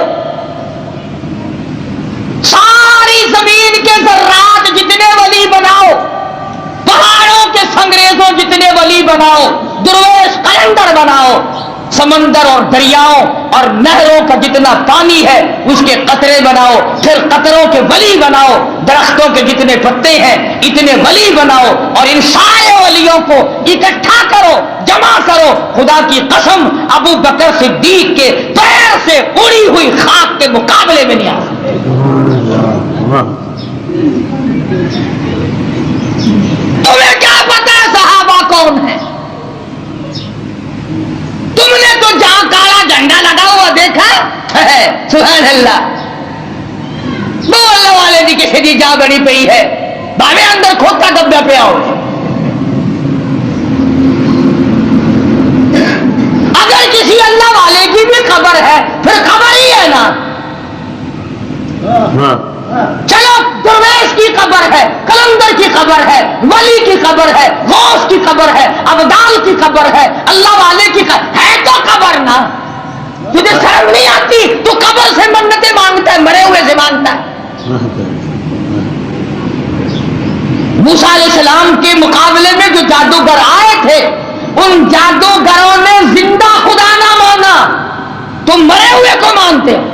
ساری زمین کے ذرات جتنے ولی بناؤ، پہاڑوں کے سنگریزوں جتنے ولی بناؤ، درویش قلندر بناؤ، سمندر اور دریاؤں اور نہروں کا جتنا پانی ہے اس کے قطرے بناؤ، پھر قطروں کے ولی بناؤ، درختوں کے جتنے پتے ہیں اتنے ولی بناؤ، اور ان سارے ولیوں کو اکٹھا کرو، جمع کرو۔ خدا کی قسم، ابو بکر صدیق کے پیر سے اڑی ہوئی خاک کے مقابلے میں نہیں آ سکتے۔ تمہیں کیا پتا صحابہ کون ہے؟ تم نے تو جہاں کالا جھنڈا لگا ہوا دیکھا ہے، سبحان اللہ، وہ اللہ والے دی کسی دی جا بڑی پئی ہے، بھاوے اندر کھوتا ڈبہ پہ آؤ۔ اگر کسی اللہ والے کی بھی خبر ہے پھر خبر ہی ہے نا۔ چلو درویش کی خبر ہے، کلندر کی خبر ہے، ولی کی خبر ہے، غوث کی خبر ہے، ابدال کی خبر ہے، اللہ والے کی خبر ہے، تو خبر نا۔ تجھے شرم نہیں آتی؟ تو قبر سے منتیں مانگتا ہے، مرے ہوئے سے مانگتا ہے۔ موسیٰ علیہ السلام کے مقابلے میں جو جادوگر آئے تھے، ان جادوگروں نے زندہ خدا نہ مانا، تم مرے ہوئے کو مانتے ہو۔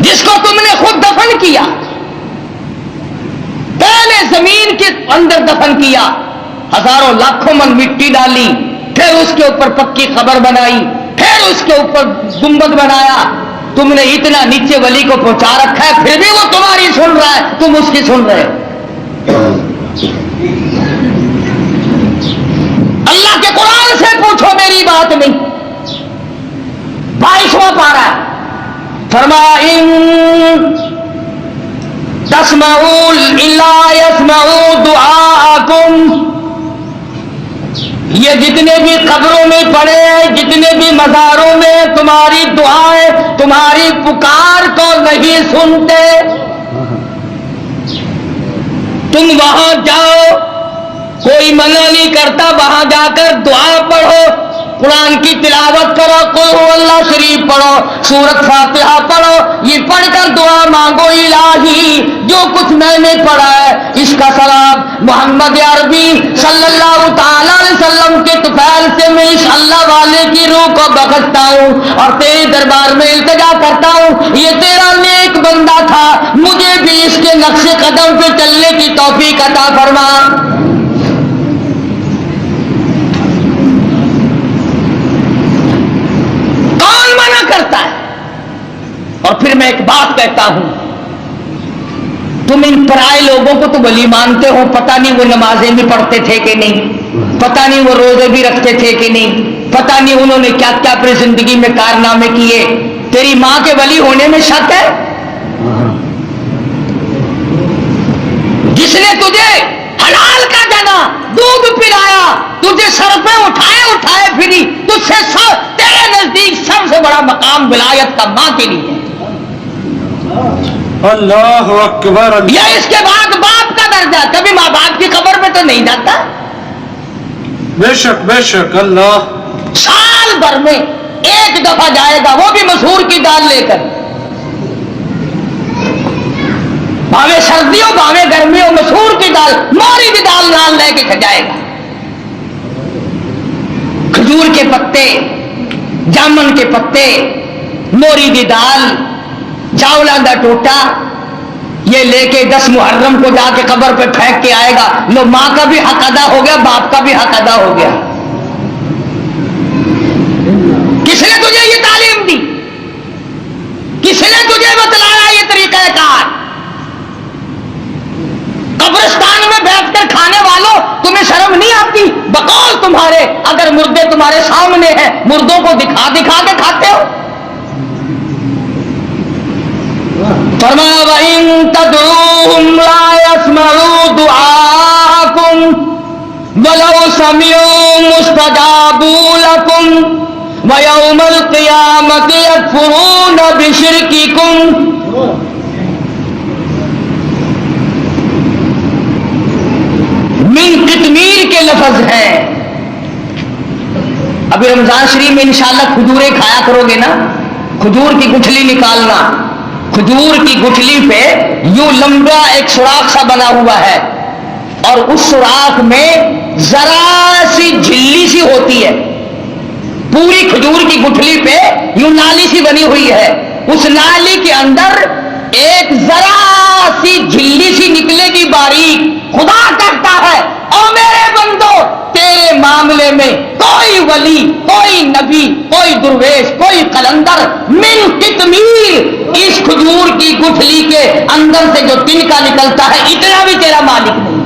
جس کو تم نے خود دفن کیا، پہلے زمین کے اندر دفن کیا، ہزاروں لاکھوں من مٹی ڈالی، پھر اس کے اوپر پکی قبر بنائی، پھر اس کے اوپر گنبد بنایا، تم نے اتنا نیچے ولی کو پہنچا رکھا ہے، پھر بھی وہ تمہاری سن رہا ہے، تم اس کی سن رہے ہو۔ اللہ کے قرآن سے پوچھو، میری بات نہیں۔ 22واں پارہ فرمایا ان تسمعوا الا يسمعوا دعاءكم یہ جتنے بھی قبروں میں پڑے ہیں، جتنے بھی مزاروں میں تمہاری دعائیں، تمہاری پکار کو نہیں سنتے، تم وہاں جاؤ، کوئی منع نہیں کرتا، وہاں جا کر دعا پڑھو، قرآن کی تلاوت کرو، قل هو اللہ شریف پڑھو، سورۃ فاتحہ پڑھو، یہ پڑھ کر دعا مانگو، الہی جو کچھ میں نے پڑھا ہے اس کا ثواب محمد عربی صلی اللہ تعالی علیہ وسلم کے طفیل سے میں اس اللہ والے کی روح کو بخشتا ہوں اور تیرے دربار میں التجا کرتا ہوں، یہ تیرا نیک بندہ تھا، مجھے بھی اس کے نقش قدم پہ چلنے کی توفیق عطا فرما۔ کرتا ہے۔ اور پھر میں ایک بات کہتا ہوں، تم ان پرائے لوگوں کو تو ولی مانتے ہو، پتہ نہیں وہ نمازیں بھی پڑھتے تھے کہ نہیں، پتہ نہیں وہ روزے بھی رکھتے تھے کہ نہیں، پتہ نہیں انہوں نے کیا کیا اپنی زندگی میں کارنامے کیے، تیری ماں کے ولی ہونے میں شک ہے؟ جس نے تجھے حلال کا جنا دودھ پلایا، تجھے سر پہ اٹھائے پھری، تجھ سے تیرے نزدیک سب سے بڑا مقام ولایت کا ماں کے لیے اللہ اکبر۔ یا اس کے بعد باپ کا درجہ، کبھی ماں باپ کی قبر میں تو نہیں جاتا؟ بے شک اللہ سال بھر میں ایک دفعہ جائے گا، وہ بھی مسور کی دال لے کر، بھاوے سردیوں بھاوے گرمیوں، مسور کی دال، موری بھی دال نال لے کے کھجائے گا، کھجور کے پتے، جامن کے پتے، موری دی دال، چاولا دا ٹوٹا، یہ لے کے 10 محرم کو جا کے قبر پہ پھینک کے آئے گا، لو ماں کا بھی حق ادا ہو گیا، باپ کا بھی حق ادا ہو گیا۔ کس نے تجھے یہ تعلیم دی؟ کس نے تجھے بتلایا یہ طریقہ کار؟ قبرستان میں بیٹھ کر کھانے والوں، تمہیں شرم نہیں آتی؟ بقول تمہارے، اگر مردے تمہارے سامنے ہیں، مردوں کو دکھا دکھا کے کھاتے ہو؟ فرمایا وَإِن تَدْعُوهُمْ لَا يَسْمَعُوا دُعَاءَكُمْ وَلَوْ سَمِعُوا مُسْتَجَابُوا لَكُمْ وَيَوْمَ الْقِيَامَةِ يَكْفُرُونَ بِشِرْكِكُمْ۔ من قطمیر کے لفظ ہیں۔ ابھی رمضان شریف میں انشاءاللہ کھجوریں کھایا کرو گے نا، کھجور کی گٹھلی نکالنا، کھجور کی گٹھلی پہ یوں لمبا ایک سوراخ سا بنا ہوا ہے اور اس سوراخ میں ذرا سی جھلی سی ہوتی ہے، پوری کھجور کی گٹھلی پہ یوں نالی سی بنی ہوئی ہے، اس نالی کے اندر ایک ذرا سی جھلی سی نکلے گی باریک۔ خدا کہتا ہے او میرے بندو، تیرے معاملے میں کوئی ولی، کوئی نبی، کوئی درویش، کوئی قلندر من قطمیر، اس کھجور کی گٹھلی کے اندر سے جو تنکا نکلتا ہے اتنا بھی تیرا مالک نہیں۔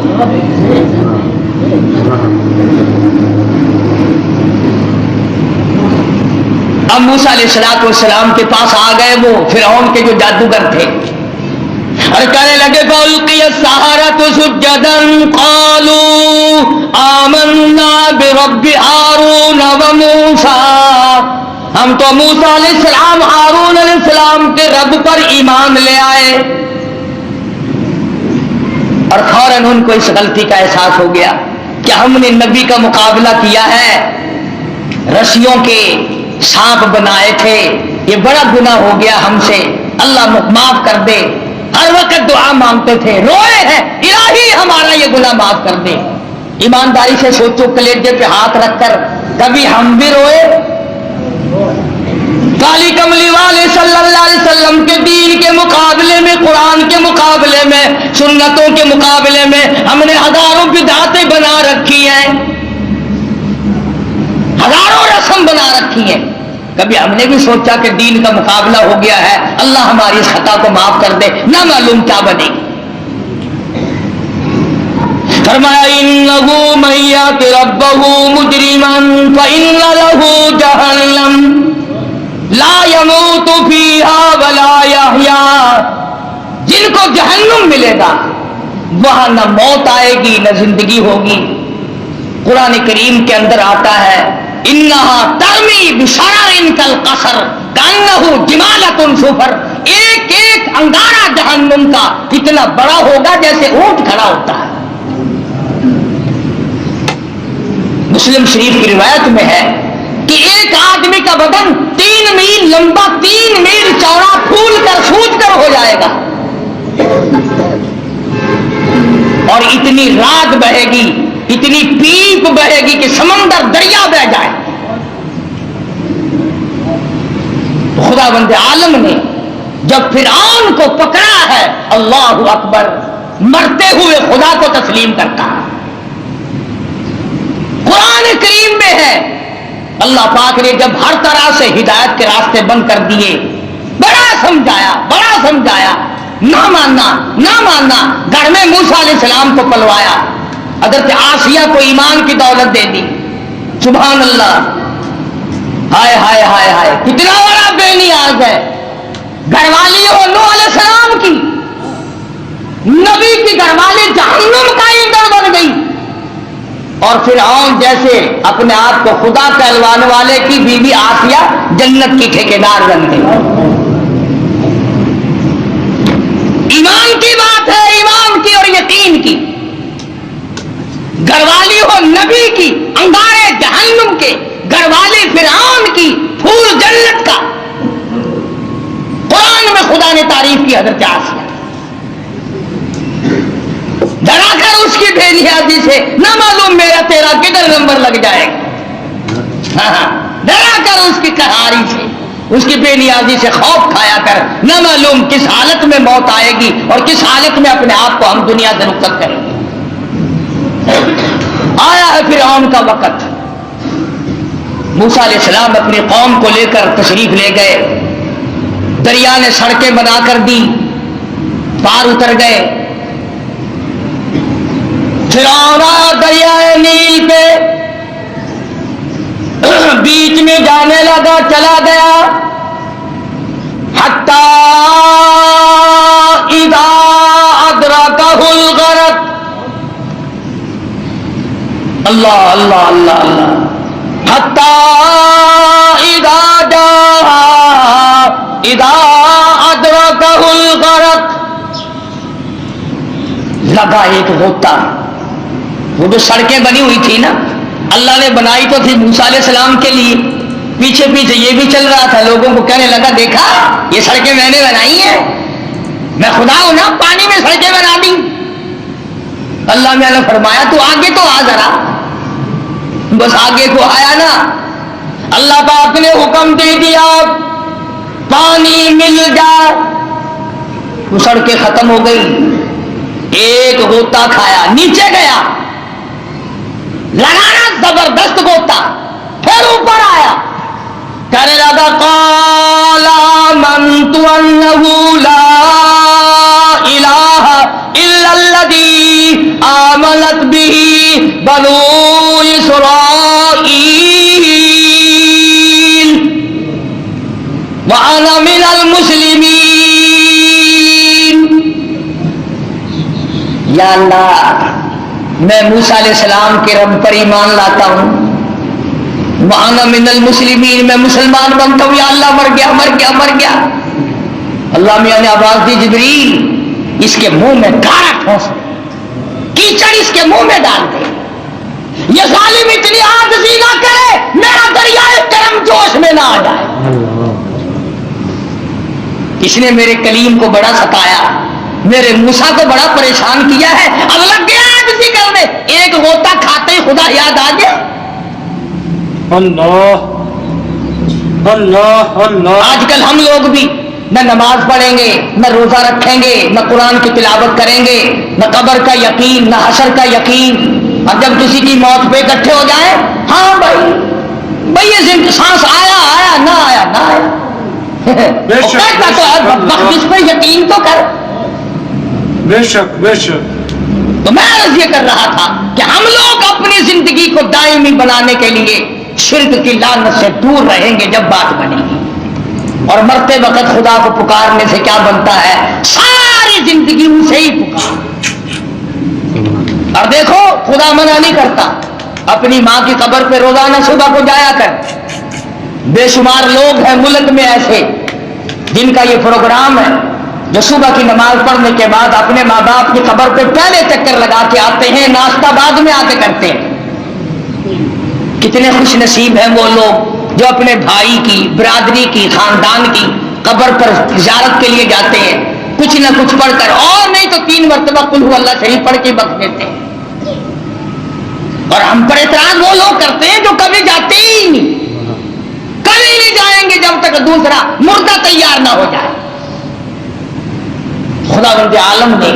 اب موسیٰ علیہ السلام کے پاس آ گئے وہ فرعون کے جو جادوگر تھے اور کہنے لگے فَأُلْقِيَ السَّحَرَةُ سُجَّدًا قَالُوا آمَنَّا بِرَبِّ هَارُونَ وَمُوسَىٰ، ہم تو موسیٰ علیہ السلام، ہارون علیہ السلام کے رب پر ایمان لے آئے۔ اور فوراً ان کو اس غلطی کا احساس ہو گیا کہ ہم نے نبی کا مقابلہ کیا ہے، رسیوں کے سانپ بنائے تھے، یہ بڑا گناہ ہو گیا ہم سے، اللہ معاف کر دے۔ ہر وقت دعا مانگتے تھے، روئے ہیں الہی ہمارا یہ گناہ معاف کر دے۔ ایمانداری سے سوچو، کلیجے پہ ہاتھ رکھ کر کبھی ہم بھی روئے؟ کالی کملی والے صلی اللہ علیہ وسلم کے دین کے مقابلے میں، قرآن کے مقابلے میں، سنتوں کے مقابلے میں ہم نے ہزاروں بدعتیں بنا رکھی ہیں، ہزاروں رسم بنا رکھی ہیں، کبھی ہم نے بھی سوچا کہ دین کا مقابلہ ہو گیا ہے، اللہ ہماری اس خطا کو معاف کر دے، نہ معلوم کیا بنے گی۔ فرمایا انہ من یات ربہ مجرما فإن لہ جہنم لا يموت فیہا ولا یحییٰ، جن کو جہنم ملے گا وہاں نہ موت آئے گی نہ زندگی ہوگی، قرآن کریم کے اندر آتا ہے انہا ترمی بشرر کالقصر کانہ جمالۃ صفر، ایک ایک انگارہ جہنم کا اتنا بڑا ہوگا جیسے اونٹ کھڑا ہوتا ہے۔ مسلم شریف کی روایت میں ہے کہ ایک آدمی کا بدن 3 میل لمبا 3 میل چوڑا پھول کر سوج کر ہو جائے گا، اور اتنی رات بہے گی، اتنی پیپ بہے گی کہ سمندر دریا بہ جائے۔ خدا بند عالم نے جب فرعون کو پکڑا ہے، اللہ اکبر، مرتے ہوئے خدا کو تسلیم کرتا ہے۔ قرآن کریم میں ہے اللہ پاک نے جب ہر طرح سے ہدایت کے راستے بند کر دیے، بڑا سمجھایا، نہ ماننا، گھر میں موسیٰ علیہ السلام کو پلوایا، حضرت آسیہ کو ایمان کی دولت دے دی، سبحان اللہ، ہائے ہائے ہائے ہائے، کتنا بڑا بے نیاز ہے۔ گھر والی ہو نوح علیہ السلام کی، نبی کی گھر والی جہنم کا ایندھن بن گئی، اور فرعون جیسے اپنے آپ کو خدا کہلوانے والے کی بیوی آسیہ جنت کی ٹھیکیدار بن گئی۔ ایمان کی بات ہے، ایمان کی اور یقین کی۔ گھر والی ہو نبی کی، انگارے جہنم کے، گھر والی فرعون کی، پھول جنت کا۔ قرآن میں خدا نے تعریف کی حضرت آسیہ، ڈرا کر اس کی بے نیازی سے، نہ معلوم میرا تیرا کدھر نمبر لگ جائے گا، ڈرا کر اس کی قہاری سے، اس کی بے نیازی سے خوف کھایا کر، نہ معلوم کس حالت میں موت آئے گی اور کس حالت میں اپنے آپ کو ہم دنیا سے رخصت کریں گے۔ آیا ہے فرعون کا وقت، موسیٰ علیہ السلام اپنی قوم کو لے کر تشریف لے گئے، دریا نے سڑکیں بنا کر دی، پار اتر گئے۔ فرعون دریائے نیل پہ بیچ میں جانے لگا، چلا گیا، حتی اذا ادرکہ الغرق، اللہ اللہ اللہ اللہ، حتی اذا ادرکہ الغرق، لگا ایک غوطہ۔ وہ جو سڑکیں بنی ہوئی تھی نا، اللہ نے بنائی تو تھی موسیٰ علیہ السلام کے لیے، پیچھے پیچھے یہ بھی چل رہا تھا، لوگوں کو کہنے لگا دیکھا یہ سڑکیں میں نے بنائی ہیں، میں خدا ہوں نا، پانی میں سڑکیں بنا دی۔ اللہ میں نے فرمایا تو آگے تو آ ذرا، بس آگے کو آیا نا، اللہ پاک نے حکم دے دیا پانی مل جائے، وہ سڑکیں ختم ہو گئی، ایک غوطہ کھایا، نیچے گیا، لگانا زبردست غوطہ، پھر اوپر آیا، کہنے لگا قال آمنت انہ لا الہ الا الذی آمنت بہ بنو اسرائیل وانا من المسلمین۔ یا اللہ، میں موسیٰ علیہ السلام کے رب پر ایمان لاتا ہوں، وانا من المسلمین، میں مسلمان بنتا ہوں، یا اللہ مر گیا۔ اللہ میاں نے آواز دی جبریل اس کے منہ میں گارا ٹھونس دے، کیچڑ اس کے منہ میں ڈال دے، یہ ظالم اتنی عاجزی نہ کرے میرا دریائے کرم جوش میں نہ آ جائے۔ اس نے میرے کلیم کو بڑا ستایا، میرے موسیٰ کو بڑا پریشان کیا ہے، اب لگ گیا عاجزی کرنے، ایک غوطہ کھاتے ہی خدا یاد آ گیا۔ اللہ اللہ اللہ، آج کل ہم لوگ بھی نہ نماز پڑھیں گے، نہ روزہ رکھیں گے، نہ قرآن کی تلاوت کریں گے، نہ قبر کا یقین، نہ حشر کا یقین، اور جب کسی کی موت پہ اکٹھے ہو جائیں، ہاں بھائی یہ سانس آیا نہ آیا بے شک، کہتا تو ہے وقت اس پہ یقین تو کر۔ بے شک بے شک۔ تو میں عرض یہ کر رہا تھا کہ ہم لوگ اپنی زندگی کو دائمی بنانے کے لیے شرک کی لعنت سے دور رہیں گے جب بات بنے گی، اور مرتے وقت خدا کو پکارنے سے کیا بنتا ہے، ساری زندگی اسے ہی پکار۔ اور دیکھو خدا منع نہیں کرتا، اپنی ماں کی قبر پہ روزانہ صبح کو جایا کر. بے شمار لوگ ہیں ملک میں ایسے جن کا یہ پروگرام ہے جو صبح کی نماز پڑھنے کے بعد اپنے ماں باپ کی قبر پہ پہلے چکر لگا کے آتے ہیں, ناشتہ بعد میں آ کے کرتے ہیں. کتنے خوش نصیب ہیں وہ لوگ جو اپنے بھائی کی, برادری کی, خاندان کی قبر پر زیارت کے لیے جاتے ہیں, کچھ نہ کچھ پڑھ کر, اور نہیں تو 3 مرتبہ قل هو اللہ شریف پڑھ کے بخش دیتے ہیں. اور ہم پر اعتراض وہ لوگ کرتے ہیں جو کبھی جاتے ہی نہیں, کبھی نہیں جائیں گے جب تک دوسرا مردہ تیار نہ ہو جائے. خداوند عالم نے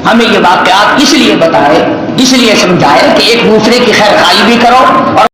ہمیں یہ واقعات اس لیے بتائے, اس لیے سمجھائے کہ ایک دوسرے کی خیر خواہی بھی کرو اور